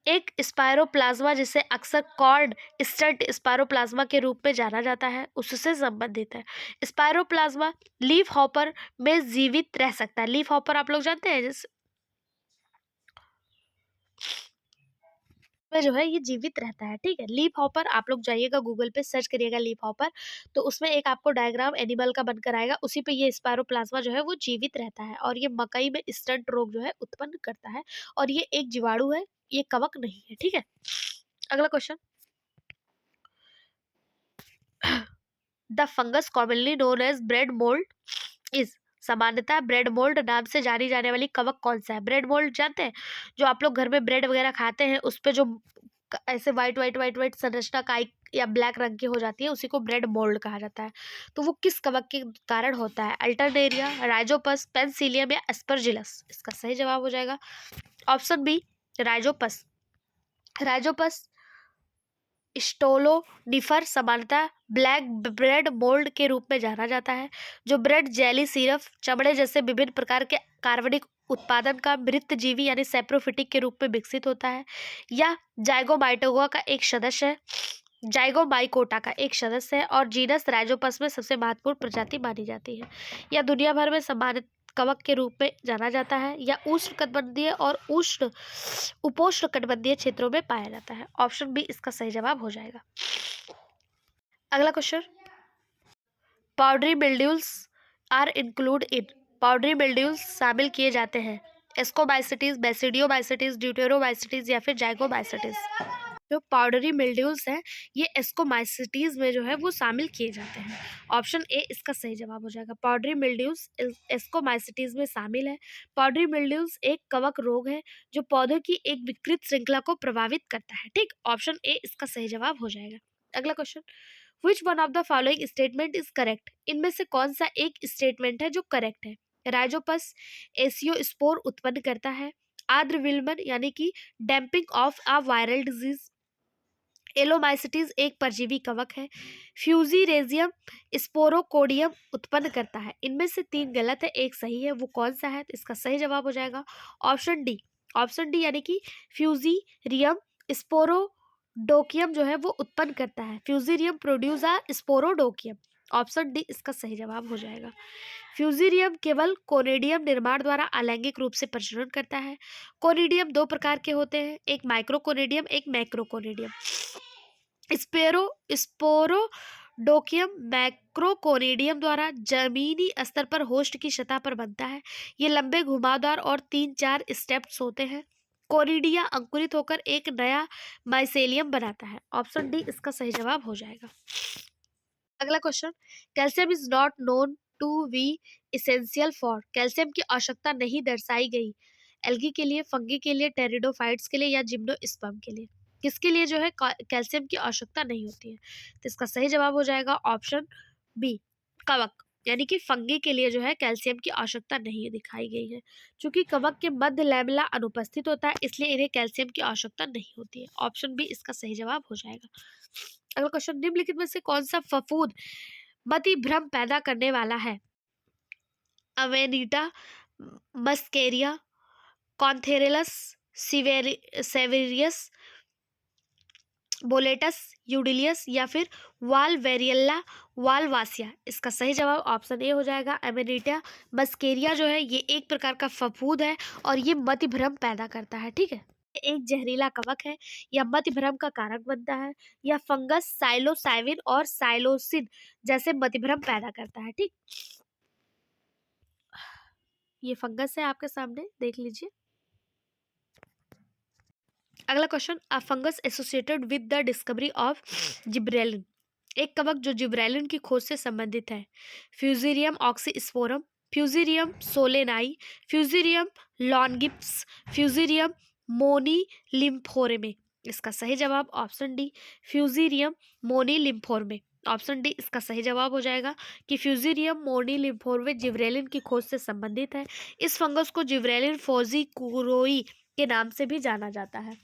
एक स्पाइरोप्लाज्मा जिसे अक्सर कॉर्न स्टंट स्पाइरोप्लाज्मा के रूप में जाना जाता है उससे संबंधित है। स्पाइरोप्लाज्मा लीफ हॉपर में जीवित रह सकता है। लीफ हॉपर आप लोग जानते हैं जिस में जो है ये जीवित रहता है। ठीक है, लीफ हॉपर आप लोग जाइएगा गूगल पे सर्च करिएगा लीफ हॉपर, तो उसमें एक आपको डायग्राम एनिमल का बनकर आएगा, उसी पे ये स्पाइरोप्लाज्मा जो है वो जीवित रहता है और ये मकई में स्टंट रोग जो है उत्पन्न करता है, और ये एक जीवाणु है, ये कवक नहीं है। ठीक है, अगला question, the fungus commonly known as bread mould is, सामान्यतः ब्रेड मोल्ड नाम से जानी जाने वाली कवक कौन सा है? ब्रेड मोल्ड जानते हैं, जो आप लोग घर में ब्रेड वगैरह खाते हैं उस पे जो ऐसे वाइट वाइट वाइट वाइट संरचना काई या ब्लैक रंग की हो जाती है, उसी को ब्रेड मोल्ड कहा जाता है। तो वो किस कवक के कारण होता है? अल्टरनेरिया, राइजोपस, पेंसिलियम या एस्परजिलस। इसका सही जवाब हो जाएगा option B, Rhizopus. Rhizopus stolonifer सामान्यतः ब्लैक ब्रेड मोल्ड के रूप में जाना जाता है, जो ब्रेड, जेली, सिरप, चमड़े जैसे विभिन्न प्रकार के कार्बनिक उत्पादन का मृतजीवी यानी सेप्रोफिटिक के रूप में विकसित होता है, या जाइगोमाइटोगा का एक सदस्य है, जाइगोमाइकोटा का एक सदस्य है, और जीनस राइजोपस में सबसे महत्वपूर्ण प्रजाति मानी जाती है। यह दुनिया भर में सम्मानित कवक के रूप में जाना जाता है, या उष्णकटिबंधीय और उपोष्णकटिबंधीय क्षेत्रों में पाया जाता है। ऑप्शन बी इसका सही जवाब हो जाएगा। अगला question, powdery mildews are include in, powdery mildews शामिल किए जाते हैं एस्कोबाइसिटीज, बेसिडियोबाइसिटीज, ड्यूटेरोबाइसिटीज या फिर जाइगोबाइसिटीज। जो पाउडरी मिल्ड्यूल्स है ये एस्कोमाइसिटीज में जो है वो शामिल किए जाते हैं। ऑप्शन ए इसका सही जवाब हो जाएगा। पाउडरी मिल्ड्यूल्स एस्कोमाइसिटीज में शामिल है। पाउडरी मिल्ड्यूल्स एक कवक रोग है जो पौधों की एक विकृत श्रृंखला को प्रभावित करता है। ठीक, ऑप्शन ए इसका सही जवाब हो जाएगा। अगला question, which one of the following statement is correct, इनमें से कौन सा एक स्टेटमेंट है जो करेक्ट है? राइजोपस एसियोस्पोर उत्पन्न करता है। आर्द्र विल्मन यानी कि damping off a viral disease. एलोमाइसिटीज एक परजीवी कवक है। फ्यूजीरेजियम स्पोरोकोडियम उत्पन्न करता है। इनमें से 3 गलत है, एक सही है, वो कौन सा है? तो इसका सही जवाब हो जाएगा ऑप्शन डी। ऑप्शन डी यानी कि फ्यूजीरियम स्पोरोडोकियम जो है वो उत्पन्न करता है। फ्यूजीरियम प्रोड्यूस अ स्पोरोडोकियम। ऑप्शन डी इसका सही जवाब हो जाएगा। फ्यूजीरियम केवल कोनिडियम निर्माण द्वारा अलैंगिक रूप से प्रजनन करता है। कोनिडियम दो प्रकार के होते हैं, एक माइक्रोकोनिडियम, एक मैक्रोकोनिडियम। स्पोरोडोकियम मैक्रोकोनिडियम द्वारा जमीनी स्तर पर होस्ट की सतह पर बनता है। ये लंबे घुमावदार और 3-4 स्टेप्स होते हैं। कोनिडिया अंकुरित होकर एक नया माइसेलियम बनाता है। ऑप्शन डी इसका सही जवाब हो जाएगा। अगला question, calcium is not known to be essential for. Calcium की आवश्यकता नहीं दर्शाई गई एल्गी के लिए, फंगी के लिए, टेरिडोफाइट्स के लिए या जिम्नोस्पर्म के लिए। किसके लिए जो है कैल्शियम की आवश्यकता नहीं होती है? तो इसका सही जवाब हो जाएगा ऑप्शन बी, कवक, यानी कि फंगी के लिए जो है कैल्शियम की आवश्यकता नहीं दिखाई गई है। क्योंकि कवक के मध्य लैमेला अनुपस्थित होता है, इसलिए इन्हें कैल्शियम की आवश्यकता नहीं होती है। ऑप्शन बी इसका सही जवाब हो जाएगा। अगला क्वेश्चन, निम्नलिखित में से कौन सा फफूंद मति भ्रम पैदा करने वाला है? अवेनिटा, मस्केरिया, कॉन्थेरेलस सेवेरियस, बोलेटस यूडिलियस या फिर वालवेरियल्ला वालवासिया। इसका सही जवाब ऑप्शन ए हो जाएगा, अमेनिटा मस्केरिया जो है ये एक प्रकार का फफूंद है और ये मति भ्रम पैदा करता है। ठीक है, एक जहरीला कवक है या मति भ्रम का कारक बनता है, या फंगस साइलोसाइविन और साइलोसिन जैसे मति भ्रम पैदा करता है। ठीक, ये फंगस है आपके सामने, देख लीजिए। अगला question, a fungus associated with the discovery of gibberellin. एक कवक जो जिब्रेलिन की खोज से संबंधित है। फ्यूजीरियम ऑक्सीस्पोरम, फ्यूजीरियम सोलेनाई, फ्यूजीरियम लॉन्गिप्स, फ्यूजीरियम मोनीलिम्फोरेमे। इसका सही जवाब ऑप्शन डी, फ्यूजीरियम मोनीलिम्फोरेमे। ऑप्शन डी इसका सही जवाब हो जाएगा कि फ्यूजीरियम मोनीलिम्फोरेमे जिब्रेलिन की खोज से संबंधित है। इस फंगस को जिब्रेलिन फोजिकुरोई के नाम से भी जाना जाता है।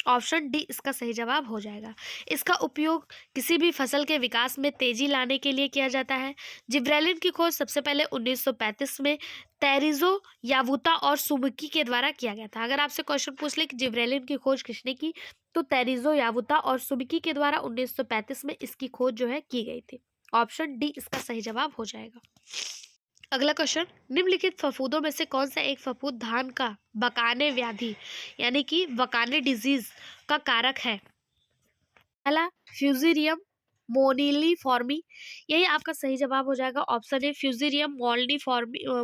ऑप्शन डी इसका सही जवाब हो जाएगा। इसका उपयोग किसी भी फसल के विकास में तेजी लाने के लिए किया जाता है। जिब्रेलिन की खोज सबसे पहले 1935 में तेरिजो यावुता और सुमुकी के द्वारा किया गया था। अगर आपसे क्वेश्चन पूछ ले कि जिब्रेलिन की खोज किसने की, तो तेरिजो यावुता और सुमुकी के द्वारा 1935 में इसकी खोज जो है की गई थी। ऑप्शन डी इसका सही जवाब हो जाएगा। अगला क्वेश्चन, निम्नलिखित फफूंदों में से कौन सा एक फफूंद धान का बकाने व्याधि यानी कि बकाने डिजीज का कारक है? पहला फ्यूजीरियम मोनिलीफॉर्मी, यही आपका सही जवाब हो जाएगा। ऑप्शन ए फ्यूजीरियम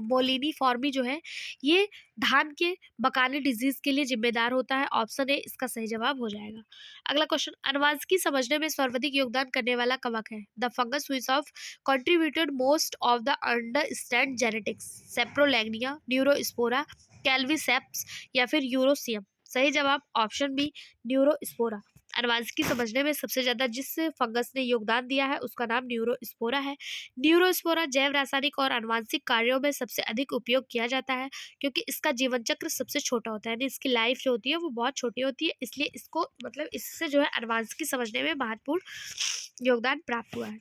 मोलिनीफॉर्मी जो है ये धान के बकाने डिजीज के लिए जिम्मेदार होता है। ऑप्शन ए इसका सही जवाब हो जाएगा। अगला क्वेश्चन, अनुवांशिकी समझने में सर्वाधिक योगदान करने वाला कवक है? The fungus which of contributed most of the understand genetics. सेप्रोलैंगिया, न्यूरोस्पोरा, कैल्वीसेप्स या फिर यूरोसियम। सही जवाब ऑप्शन बी, न्यूरोस्पोरा। अनुवांशिकी समझने में सबसे ज्यादा जिस फंगस ने योगदान दिया है उसका नाम न्यूरोस्पोरा है। न्यूरोस्पोरा जैव रासायनिक और अनुवांशिक कार्यों में सबसे अधिक उपयोग किया जाता है क्योंकि इसका जीवन चक्र सबसे छोटा होता है, यानी इसकी लाइफ जो होती है वो बहुत छोटी होती है, इसलिए इसको मतलब इससे जो है अनुवांशिकी समझने में महत्वपूर्ण योगदान प्राप्त हुआ है।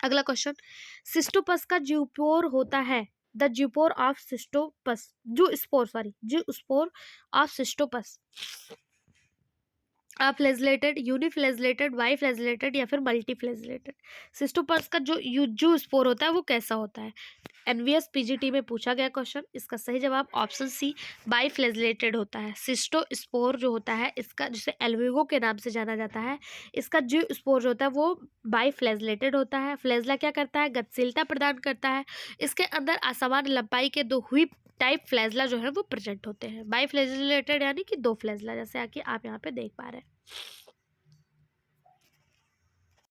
अगला क्वेश्चन, सिस्टोपस का ज्यूपोर होता है? The ज्यूपोर of Cystopus, ज्यूस्पोर of Cystopus flagellated, यूनिफ्लैजलेटेड, बाईफ्लैजलेटेड या फिर मल्टीफ्लैजलेटेड। सिस्टोपस का जो स्पोर होता है वो कैसा होता है? एनवीएस पीजीटी में पूछा गया क्वेश्चन। इसका सही जवाब ऑप्शन सी, बाईफ्लैजलेटेड होता है। सिस्टोस्पोर जो होता है इसका, जिसे एल्विगो के नाम से जाना जाता है, इसका जो स्पोर जो होता है वो बाईफ्लैजलेटेड होता है। फ्लैजला क्या करता है? गतिशीलता प्रदान करता है। इसके अंदर असमान लंबाई के दो व्हीप टाइप फ्लैजला जो है वो प्रेजेंट होते हैं। बाईफ्लैजलेटेड यानी कि दो फ्लैजला, जैसे कि आप यहाँ पे देख पा रहे हैं।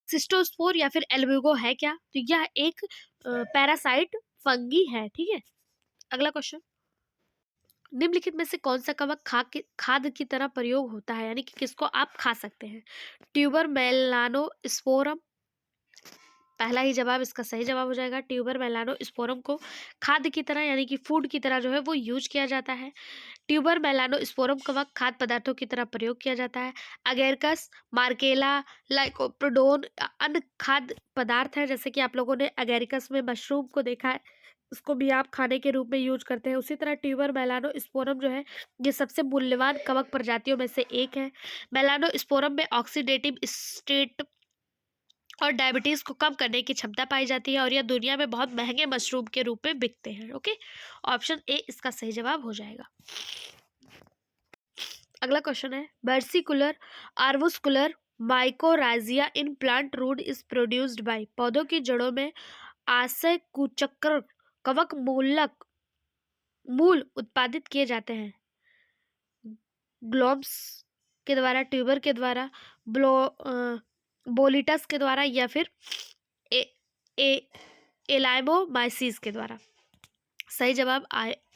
सिस्टोस्पोर या फिर एल्बिगो है क्या? तो यह एक पैरासाइट फंगी है। ठीक है, अगला क्वेश्चन, निम्नलिखित में से कौन सा कवक खाद की तरह प्रयोग होता है, यानी कि किसको आप खा सकते हैं? ट्यूबर मेलानोस्पोरम, पहला ही जवाब इसका सही जवाब हो जाएगा। ट्यूबर मेलानोस्पोरम को खाद की तरह यानी कि फूड की तरह जो है वो यूज किया जाता है। ट्यूबर मेलानोस्पोरम कवक खाद्य पदार्थों की तरह प्रयोग किया जाता है। अगेरकस, मार्केला, लाइकोप्रोडोन अन्य खाद्य पदार्थ है, जैसे कि आप लोगों ने अगेरिकस में मशरूम को देखा है, उसको भी आप खाने के रूप में यूज करते हैं। उसी तरह ट्यूबर मेलानोस्पोरम जो है ये सबसे मूल्यवान कवक प्रजातियों में से एक है। मेलानोस्पोरम में ऑक्सीडेटिव स्टेट और डायबिटीज़ को कम करने की क्षमता पाई जाती है और यह दुनिया में बहुत महंगे मशरूम के रूप में बिकते हैं। ओके, ऑप्शन ए इसका सही जवाब हो जाएगा। अगला क्वेश्चन है, vesicular arbuscular mycorrhizae in plant root is produced by. पौधों की जड़ों में आशय कुचक्र कवक मूलक मूल उत्पादित किए जाते हैं। ग्लोम्स के द्वारा, ट्यूबर के द्वारा, बोलिटस के द्वारा, या फिर ए, ए, एलाइमोमाइसिस के द्वारा। सही जवाब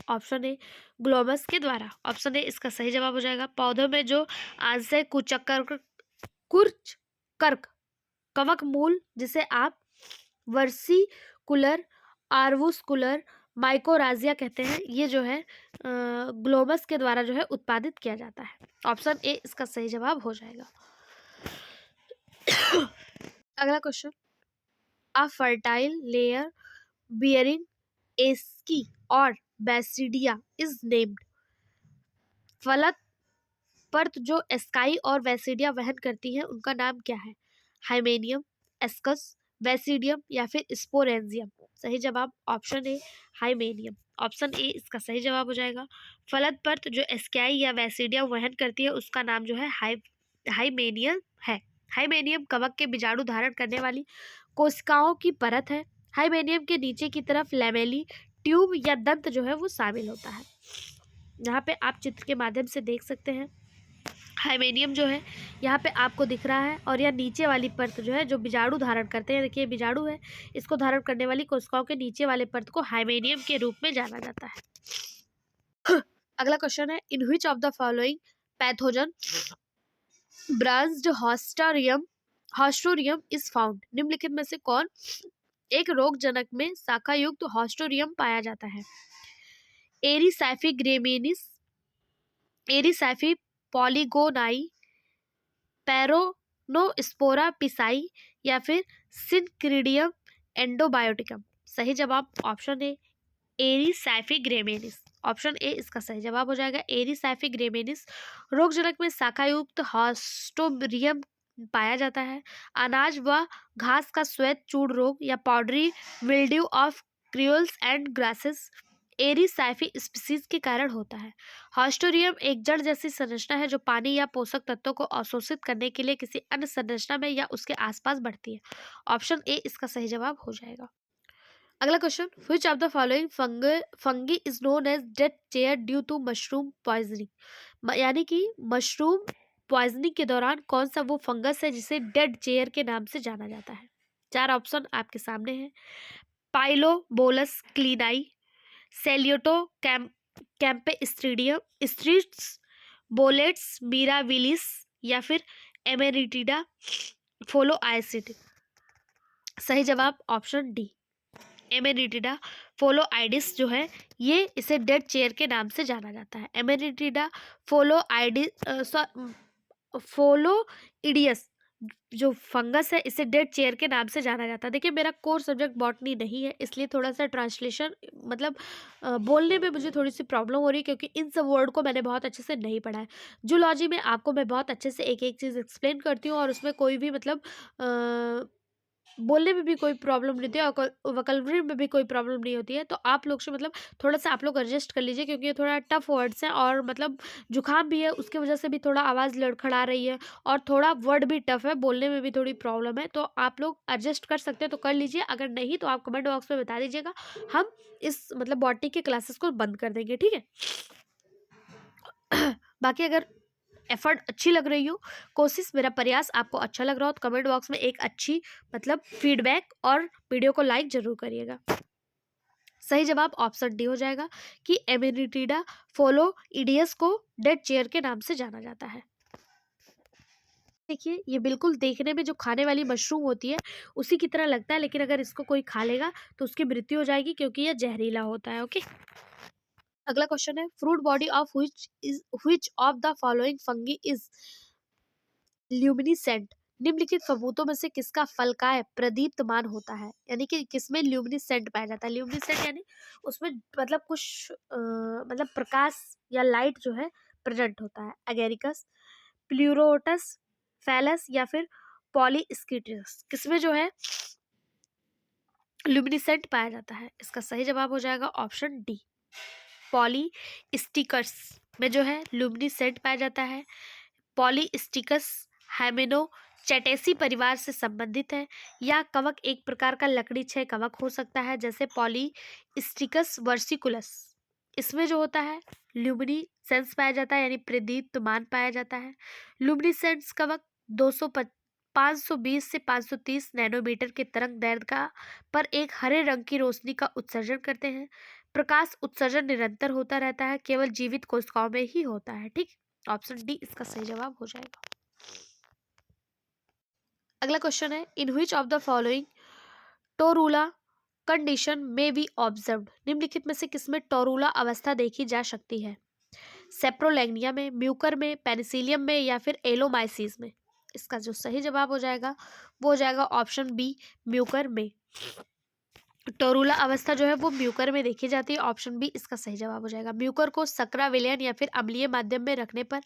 ऑप्शन ए ग्लोमस के द्वारा। ऑप्शन ए इसका सही जवाब हो जाएगा। पौधों में जो आशय कुचक्र कुर्च कर्क कवक मूल, जिसे आप वर्सिकुलर आर्वुस्कुलर माइकोराजिया कहते हैं, ये जो है ग्लोमस के द्वारा जो है उत्पादित किया जाता है। ऑप्शन ए इसका सही जवाब हो जाएगा। अगला क्वेश्चन, अ फर्टाइल लेयर बियरिंग एस्की और बैसिडिया इज नेम्ड। फलत परत जो एस्काई और वैसिडिया वहन करती है उनका नाम क्या है? हाइमेनियम, एस्कस, वैसिडियम, या फिर स्पोरेंजियम। सही जवाब option A hymenium. Option A इसका सही जवाब हो जाएगा। फलत परत जो एस्काई या वैसिडिया वहन करती है उसका नाम जो है हाइमेनियम है। हाइमेनियम कवक के बीजाणु धारण करने वाली कोशिकाओं की परत है। हाइमेनियम के नीचे की तरफ लैमेली ट्यूब या दंत जो है वो शामिल होता है। यहाँ पे आप चित्र के माध्यम से देख सकते हैं, हाइमेनियम जो है यहाँ पे आपको दिख रहा है, और यह नीचे वाली परत जो है जो बीजाणु धारण करते हैं, देखिए बीजाणु है, इसको धारण करने वाली कोशिकाओं के नीचे वाले परत को हाइमेनियम के रूप में जाना जाता है। अगला क्वेश्चन है, in which of the following pathogen branched haustorium is found. निम्नलिखित में से कौन एक रोगजनक में शाखा युक्त हॉस्टोरियम पाया जाता है? एरिसैफी ग्रेमिनिस, एरिसैफी पॉलीगोनाई, पैरोनोस्पोरा पिसाई, या फिर सिनक्रीडियम एंडोबायोटिकम। सही जवाब ऑप्शन ए एरिसैफी ग्रेमिनिस। ऑप्शन ए इसका सही जवाब हो जाएगा। एरिसैफी ग्रेमिनिस रोगजनक में शाखायुक्त हॉस्टोरियम पाया जाता है। अनाज व घास का श्वेत चूर्ण रोग या powdery mildew of cereals and grasses Erysiphe species के कारण होता है। हॉस्टोरियम एक जड़ जैसी संरचना है जो पानी या पोषक तत्वों को अवशोषित करने के लिए किसी अन्य संरचना में या उसके आसपास बढ़ती है। ऑप्शन ए इसका सही जवाब हो जाएगा। अगला question, which of the following fungi is known as death chair due to mushroom poisoning. यानी कि मशरूम पॉइजनिंग के दौरान कौन सा वो फंगस है जिसे डेड चेयर के नाम से जाना जाता है? 4 ऑप्शन आपके सामने हैं। पाइलोबोलस क्लीनाई, सेलियोटो कैम्पेस्ट्रिडियम स्ट्रीट्स, बोलेट्स मिराविलिस, या फिर एमेरिटिडा फोलोआइसिड। सही जवाब ऑप्शन डी एमेरिटिडा फोलोआइडिस जो है ये इसे डेड चेयर के नाम से जाना जाता है। एमेरिटिडा फोलोइडियस जो फंगस है इसे डेड चेयर के नाम से जाना जाता है। देखिए मेरा कोर सब्जेक्ट बॉटनी नहीं है, इसलिए थोड़ा सा ट्रांसलेशन मतलब बोलने में मुझे थोड़ी सी प्रॉब्लम हो रही है, क्योंकि इन सब वर्ड को मैंने बहुत अच्छे से नहीं पढ़ा है। जूलॉजी में आपको मैं बहुत अच्छे से एक एक चीज़ एक्सप्लेन करती हूँ और उसमें कोई भी मतलब बोलने में भी कोई प्रॉब्लम नहीं होती है और वोकैब्युलरी में भी कोई प्रॉब्लम नहीं होती है। तो आप लोग से मतलब थोड़ा सा आप लोग एडजस्ट कर लीजिए, क्योंकि ये थोड़ा टफ वर्ड्स हैं और मतलब जुकाम भी है, उसकी वजह से भी थोड़ा आवाज़ लड़खड़ा रही है और थोड़ा वर्ड भी टफ है, बोलने में भी थोड़ी प्रॉब्लम है। तो आप लोग एडजस्ट कर सकते हैं तो कर लीजिए, अगर नहीं तो आप कमेंट बॉक्स में बता दीजिएगा, हम इस मतलब बॉटनी के क्लासेस को बंद कर देंगे, ठीक है। बाकी अगर एफर्ट अच्छी लग रही हो, कोशिश मेरा प्रयास आपको अच्छा लग रहा हो तो कमेंट बॉक्स में एक अच्छी मतलब फीडबैक और वीडियो को लाइक जरूर करिएगा। सही जवाब ऑप्शन डी हो जाएगा कि एमेरिटिडा फोलोइडियस को डेड चेयर के नाम से जाना जाता है। देखिए ये बिल्कुल देखने में जो खाने वाली मशरूम होती है उसी की तरह लगता है, लेकिन अगर इसको कोई खा लेगा तो उसकी मृत्यु हो जाएगी, क्योंकि यह जहरीला होता है। ओके, अगला क्वेश्चन है, fruit body of which of the following fungi is luminescent. निम्नलिखित फफूंदों में से किसका फलकाय प्रदीप्तमान होता है? यानी कि किसमें ल्यूमिनिसेंट पाया जाता है? ल्यूमिनिसेंट यानी उसमें मतलब कुछ मतलब प्रकाश या लाइट जो है प्रेजेंट होता है। एगेरिकस, प्लूरोटस, फैलस, या फिर पॉलीस्किटिस किसमें जो है ल्यूमिनिसेंट पाया जाता है? इसका सही जवाब हो जाएगा ऑप्शन डी, पॉलीस्टिकस में जो है ल्यूमिनिसेंट पाया जाता है। पॉलीस्टिकस हाइमेनोचेटेसी परिवार से संबंधित है। या कवक एक प्रकार का लकड़ी छह कवक हो सकता है, जैसे पॉलीस्टिकस वर्सिकुलस। इसमें जो होता है ल्यूमिनिसेंस पाया जाता है, यानी प्रदीप्तमान पाया जाता है। ल्यूमिनिसेंस कवक 520 से 530 नैनोमीटर के तरंग दैर्ध्य पर एक हरे रंग की रोशनी का उत्सर्जन करते हैं। प्रकाश उत्सर्जन निरंतर होता रहता है, केवल जीवित कोशिकाओं में ही होता है। ठीक, ऑप्शन डी इसका सही जवाब हो जाएगा। अगला क्वेश्चन है, in which of the following Torula condition may be observed? निम्नलिखित में से किसमें टोरूला अवस्था देखी जा सकती है? सेप्रोलैंगिया में, म्यूकर में, पेनिसिलियम में या फिर एलोमाइसिस में? इसका जो सही जवाब हो जाएगा वो हो जाएगा ऑप्शन बी, म्यूकर में। टोरूला अवस्था जो है वो म्यूकर में देखी जाती है। ऑप्शन बी इसका सही जवाब हो जाएगा। म्यूकर को सकरा विलयन या फिर अम्लीय माध्यम में रखने पर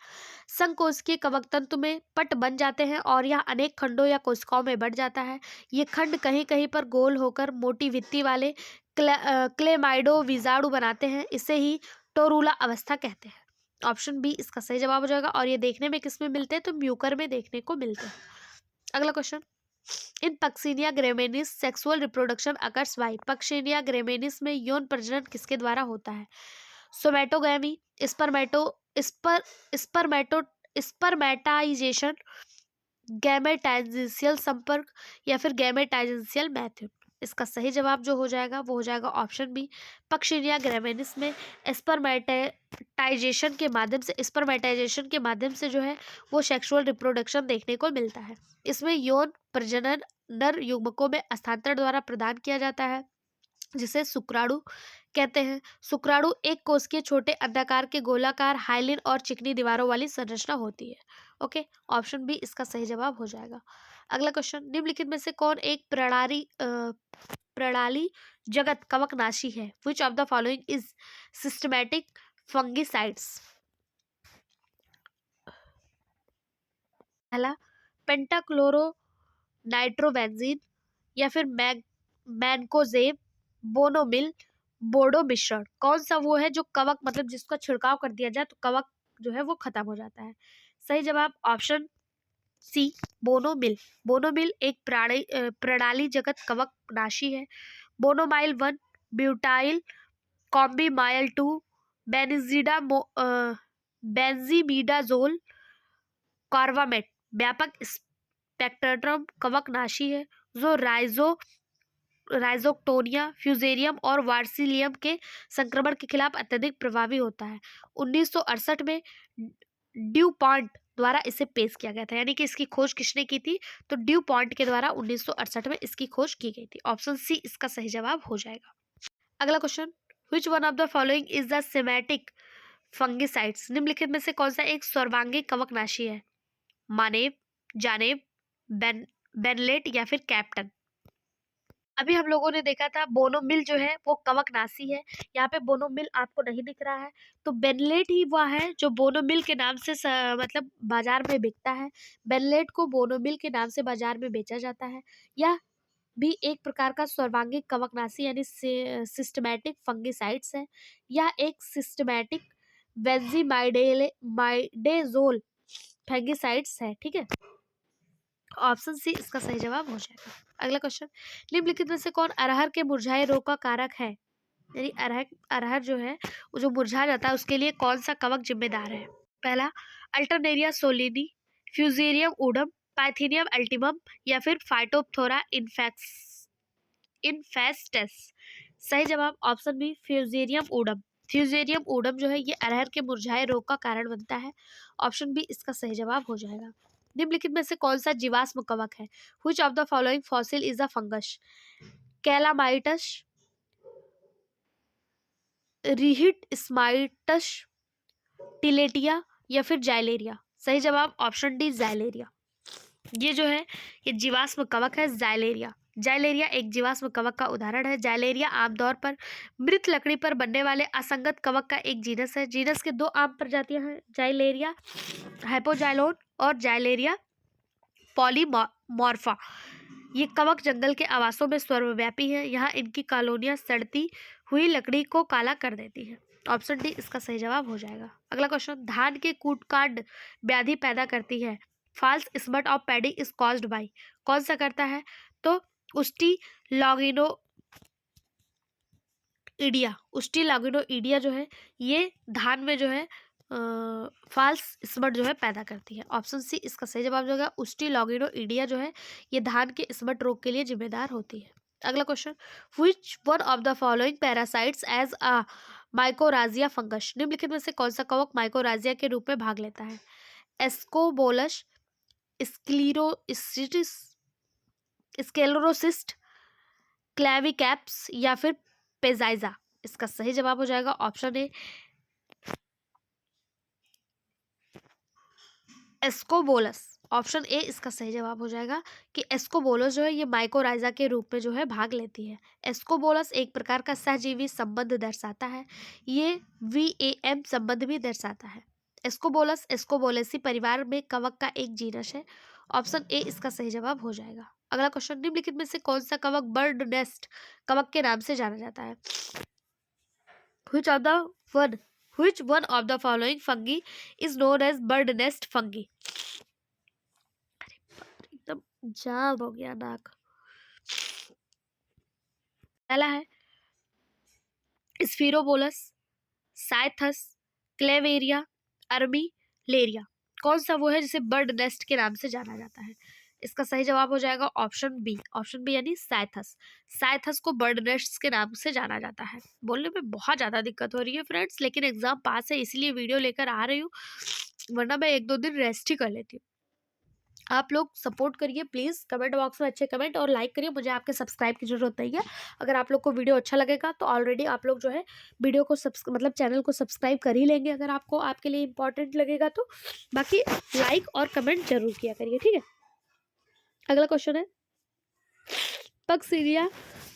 संकोशिकीय कवक तंतु में पट बन जाते हैं और यह अनेक खंडों या कोशिकाओं में बढ़ जाता है। ये खंड कहीं कहीं पर गोल होकर मोटी भित्ति वाले क्लेमाइडो विजाणु बनाते हैं। इसे ही टोरूला अवस्था कहते हैं। ऑप्शन बी इसका सही जवाब हो जाएगा। और ये देखने में किस में मिलते हैं? तो म्यूकर में देखने को मिलते हैं। अगला question, in Puccinia graminis sexual reproduction occurs why? Puccinia graminis में यौन प्रजनन किसके द्वारा होता है? सोमेटोगैमी, स्पर्मेटाइजेशन, गैमेटाइजेशियल संपर्क या फिर गैमेटाइजेशियल मेथड? इसका सही जवाब जो हो जाएगा वो हो जाएगा ऑप्शन बी, पक्सिनिया ग्रेमेनिस में स्पर्मेटाइजेशन के माध्यम से जो है वो सेक्सुअल रिप्रोडक्शन देखने को मिलता है। इसमें यौन प्रजनन नर युग्मकों में हस्तांतरण द्वारा प्रदान किया जाता है, जिसे शुक्राणु कहते हैं। शुक्राणु एक कोशिकीय छोटे अंडाकार के गोलाकार हाइलिन और चिकनी दीवारों वाली संरचना होती है। ओके, ऑप्शन बी इसका सही जवाब हो जाएगा। अगला क्वेश्चन, निम्नलिखित में से कौन एक प्रणाली जगत कवकनाशी है? Which of the following is systematic fungicides? पहला पेंटाक्लोरोनाइट्रोबेंजीन या फिर मैनकोजेब, बोनोमिल, बोर्डो मिश्रण। कौन सा वो है जो कवक मतलब जिसका छिड़काव कर दिया जाए तो कवक जो है वो खत्म हो जाता है? सही जवाब ऑप्शन सी, बोनोमिल। बोनोमिल एक प्रणाली जगत कवक नाशी है। बोनोमाइल 1, ब्यूटाइल, कॉम्बीमाइल 2, बेंजीमीडाजोल, कार्बामेट व्यापक स्पेक्ट्रम कवकनाशी है जो राइजोक्टोनिया, फ्यूजेरियम और वार्सिलियम के संक्रमण के खिलाफ अत्यधिक प्रभावी होता है। 1968 में ड्यूपॉन्ट द्वारा इसे पेश किया गया था। यानी कि इसकी खोज किसने की थी? तो ड्यूपॉन्ट के द्वारा 1968 में इसकी खोज की गई थी। ऑप्शन सी इसका सही जवाब हो जाएगा। अगला question, which one of the following is the systemic fungicides? निम्नलिखित में से कौन सा एक सर्वांगी कवकनाशी है? मानेव, जानेव, बेनलेट या फिर कैप्टन? अभी हम लोगों ने देखा था बोनोमिल जो है वो कवकनाशी है। यहाँ पे बोनोमिल आपको नहीं दिख रहा है, तो बेनलेट ही वह है जो बोनोमिल के नाम से मतलब बाजार में बिकता है। बेनलेट को बोनोमिल के नाम से बाजार में बेचा जाता है। यह भी एक प्रकार का सर्वांगिक कवकनाशी यानी सिस्टमैटिक फंगिसाइड्स है। यह एक सिस्टमैटिक बेंजीमाइडेजोल फंगिसाइड्स है। ठीक है, ऑप्शन सी इसका सही जवाब हो जाएगा। अगला क्वेश्चन, निम्नलिखित में से कौन अरहर के मुरझाए रोग का कारक है? यानी अरहर जो है वो जो मुरझा जाता है उसके लिए कौन सा कवक जिम्मेदार है? पहला अल्टरनेरिया सोलिनी, फ्यूजेरियम ऊडम, पाइथेनियम अल्टीमम या फिर फाइटोप्थोरा इन्फेस्टस? सही जवाब ऑप्शन बी, फ्यूजेरियम ऊडम। फ्यूजेरियम ऊडम जो है ये अरहर के मुरझाए रोग का कारण बनता है। ऑप्शन बी इसका सही जवाब हो जाएगा। निम्नलिखित में से कौन सा जीवाश्म कवक है? Which of the following fossil is a fungus? Calamites, रिहिट स्माइटस, टिलेटिया या फिर जाइलेरिया? सही जवाब ऑप्शन डी, जाइलेरिया। ये जो है ये जीवाश्म कवक है जाइलेरिया। जाइलेरिया एक जीवाश्म कवक का उदाहरण है। जाइलेरिया आमतौर पर मृत लकड़ी पर बनने वाले असंगत कवक का एक जीनस है। जीनस के दो आम प्रजातियां हैं, जाइलेरिया हाइपोजाइलोन और जाइलेरिया पॉलीमॉर्फा। ये कवक जंगल के आवासों में सर्वव्यापी है। यहाँ इनकी कॉलोनियां सड़ती हुई लकड़ी को काला कर देती हैं। ऑप्शन डी इसका सही जवाब हो जाएगा। अगला क्वेश्चन, धान के कूटकांड व्याधि पैदा करती है। False smut of paddy is caused by. कौन सा करता है? तो उस्टिलागिनोइडिया जो है ये धान में जो है फॉल्स स्मट जो है पैदा करती है। ऑप्शन सी इसका सही जवाब जो होगा। उस्टिलागिनोइडिया जो है ये धान के स्मट रोग के लिए जिम्मेदार होती है। अगला question, which one of the following parasites as a mycorrhiza fungus. निम्नलिखित में से कौन सा कवक माइकोराजिया के रूप में भाग लेता है? एस्कोबोलस, स्क्लेरोसिस्ट, क्लेविकैप्स या फिर पेजाइजा। इसका सही जवाब हो जाएगा ऑप्शन ए एस्कोबोलस। ऑप्शन ए इसका सही जवाब हो जाएगा कि एस्कोबोलस जो है ये माइकोराइजा के रूप में जो है भाग लेती है। एस्कोबोलस एक प्रकार का सहजीवी संबंध दर्शाता है। ये VAM संबंध भी दर्शाता है। एस्कोबोलस एस्कोबोलेसी परिवार में कवक का एक जीनस है। ऑप्शन ए इसका सही जवाब हो जाएगा। अगला क्वेश्चन, निम्नलिखित में से कौन सा कवक बर्ड नेस्ट कवक के नाम से जाना जाता है? Which one of the following fungi is known as bird nest fungi? एकदम जाम हो गया नाक। पहला है स्फीरोबोलस, साइथस, क्लेवेरिया, अर्मिलेरिया। कौन सा वो है जिसे बर्ड नेस्ट के नाम से जाना जाता है? इसका सही जवाब हो जाएगा ऑप्शन बी। ऑप्शन बी यानी साइथस। साइथस को बर्ड नेस्ट के नाम से जाना जाता है। बोलने में बहुत ज़्यादा दिक्कत हो रही है फ्रेंड्स, लेकिन एग्जाम पास है इसलिए वीडियो लेकर आ रही हूँ, वरना मैं 1-2 दिन रेस्ट ही कर लेती हूँ। आप लोग सपोर्ट करिए प्लीज़, कमेंट बॉक्स में अच्छे कमेंट और लाइक करिए। मुझे आपके सब्सक्राइब की जरूरत नहीं है। अगर आप लोग को वीडियो अच्छा लगेगा तो ऑलरेडी आप लोग जो है वीडियो को मतलब चैनल को सब्सक्राइब कर ही लेंगे, अगर आपको आपके लिए इंपॉर्टेंट लगेगा तो। बाकी लाइक और कमेंट जरूर किया करिए, ठीक है। अगला क्वेश्चन है, पक्सीरिया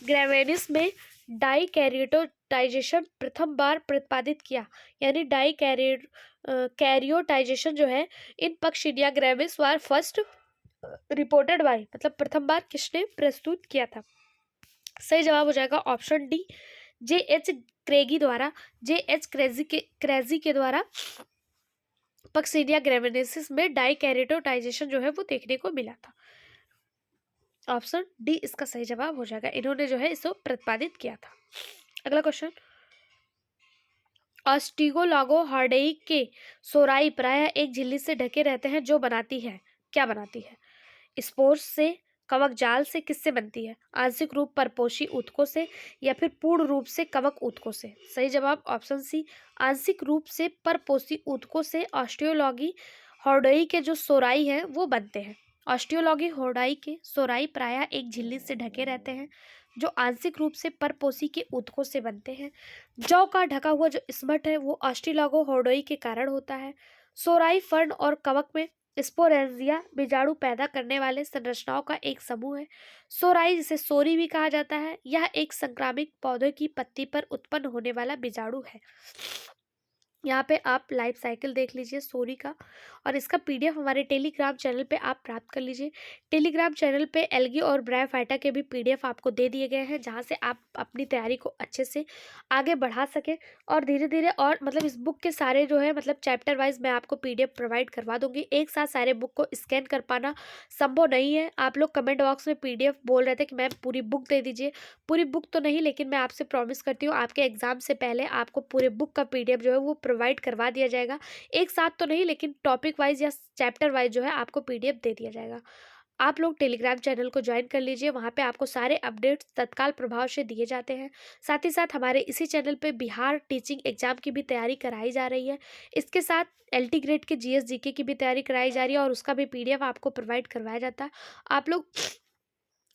ग्रेवेनिस में डाइकैरियोटाइजेशन प्रथम बार प्रतिपादित किया, यानी कैरियोटाइजेशन जो है in Puccinia graminis was first reported by, मतलब प्रथम बार किसने प्रस्तुत किया था? सही जवाब हो जाएगा ऑप्शन डी JH क्रेजी के द्वारा पक्सीरिया ग्रेविनेसिस में डाइकैरियोटाइजेशन जो है वो देखने को मिला था। ऑप्शन डी इसका सही जवाब हो जाएगा। इन्होंने जो है इसको प्रतिपादित किया था। अगला क्वेश्चन, ऑस्टिगोलागोहॉर्डेई के सोराई प्रायः एक झिल्ली से ढके रहते हैं जो बनाती है, क्या बनाती है? स्पोर्स से, कवक जाल से, किससे बनती है? आंशिक रूप परपोषी ऊतकों से या फिर पूर्ण रूप से कवक ऊतकों से? सही जवाब ऑप्शन सी आंशिक रूप से परपोषी ऊतकों से ऑस्टियोलागोहॉर्डेई के जो सोराई है वो बनते हैं। ऑस्टियोलागोहॉर्डेई के सोराई प्रायः एक झिल्ली से ढके रहते हैं जो आंशिक रूप से परपोषी के ऊतकों से बनते हैं। जौ का ढका हुआ जो स्मट है वो ऑस्टियोलागोहॉर्डेई के कारण होता है। सोराई फर्न और कवक में स्पोरेंजिया बीजाणु पैदा करने वाले संरचनाओं का एक समूह है। सोराई जिसे सोरी भी कहा जाता है, यह एक संक्रामक पौधे की पत्ती पर उत्पन्न होने वाला बीजाणु है। यहाँ पे आप लाइफ साइकिल देख लीजिए सोरी का, और इसका PDF हमारे टेलीग्राम चैनल पे आप प्राप्त कर लीजिए। टेलीग्राम चैनल पे एल्गी और ब्रायोफाइटा के भी PDF आपको दे दिए गए हैं, जहाँ से आप अपनी तैयारी को अच्छे से आगे बढ़ा सकें। और धीरे धीरे और मतलब इस बुक के सारे जो है मतलब चैप्टर वाइज मैं आपको PDF प्रोवाइड करवा दूंगी। एक साथ सारे बुक को स्कैन कर पाना संभव नहीं है। आप लोग कमेंट बॉक्स में PDF बोल रहे थे कि मैम पूरी बुक दे दीजिए। पूरी बुक तो नहीं, लेकिन मैं आपसे प्रॉमिस करती हूँ आपके एग्जाम से पहले आपको पूरे बुक का PDF जो है वो प्रोवाइड करवा दिया जाएगा। एक साथ तो नहीं, लेकिन टॉपिक वाइज या चैप्टर वाइज जो है आपको PDF दे दिया जाएगा। आप लोग टेलीग्राम चैनल को ज्वाइन कर लीजिए, वहाँ पे आपको सारे अपडेट्स तत्काल प्रभाव से दिए जाते हैं। साथ ही साथ हमारे इसी चैनल पे बिहार टीचिंग एग्जाम की भी तैयारी कराई जा रही है। इसके साथ LT ग्रेड के GS GK की भी तैयारी कराई जा रही है और उसका भी PDF आपको प्रोवाइड करवाया जाता है। आप लोग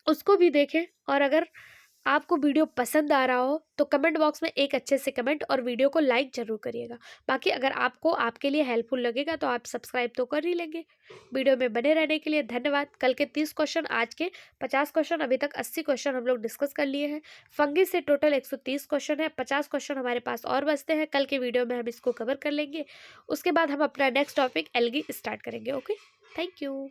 उसको भी देखें, और अगर आपको वीडियो पसंद आ रहा हो तो कमेंट बॉक्स में एक अच्छे से कमेंट और वीडियो को लाइक जरूर करिएगा। बाकी अगर आपको आपके लिए हेल्पफुल लगेगा तो आप सब्सक्राइब तो कर ही लेंगे। वीडियो में बने रहने के लिए धन्यवाद। कल के 30 क्वेश्चन, आज के 50 क्वेश्चन, अभी तक 80 क्वेश्चन हम लोग डिस्कस कर लिए हैं। फंगी से टोटल 130 क्वेश्चन है, 50 क्वेश्चन हमारे पास और बचते हैं। कल के वीडियो में हम इसको कवर कर लेंगे। उसके बाद हम अपना नेक्स्ट टॉपिक एल्गी स्टार्ट करेंगे। Okay, thank you.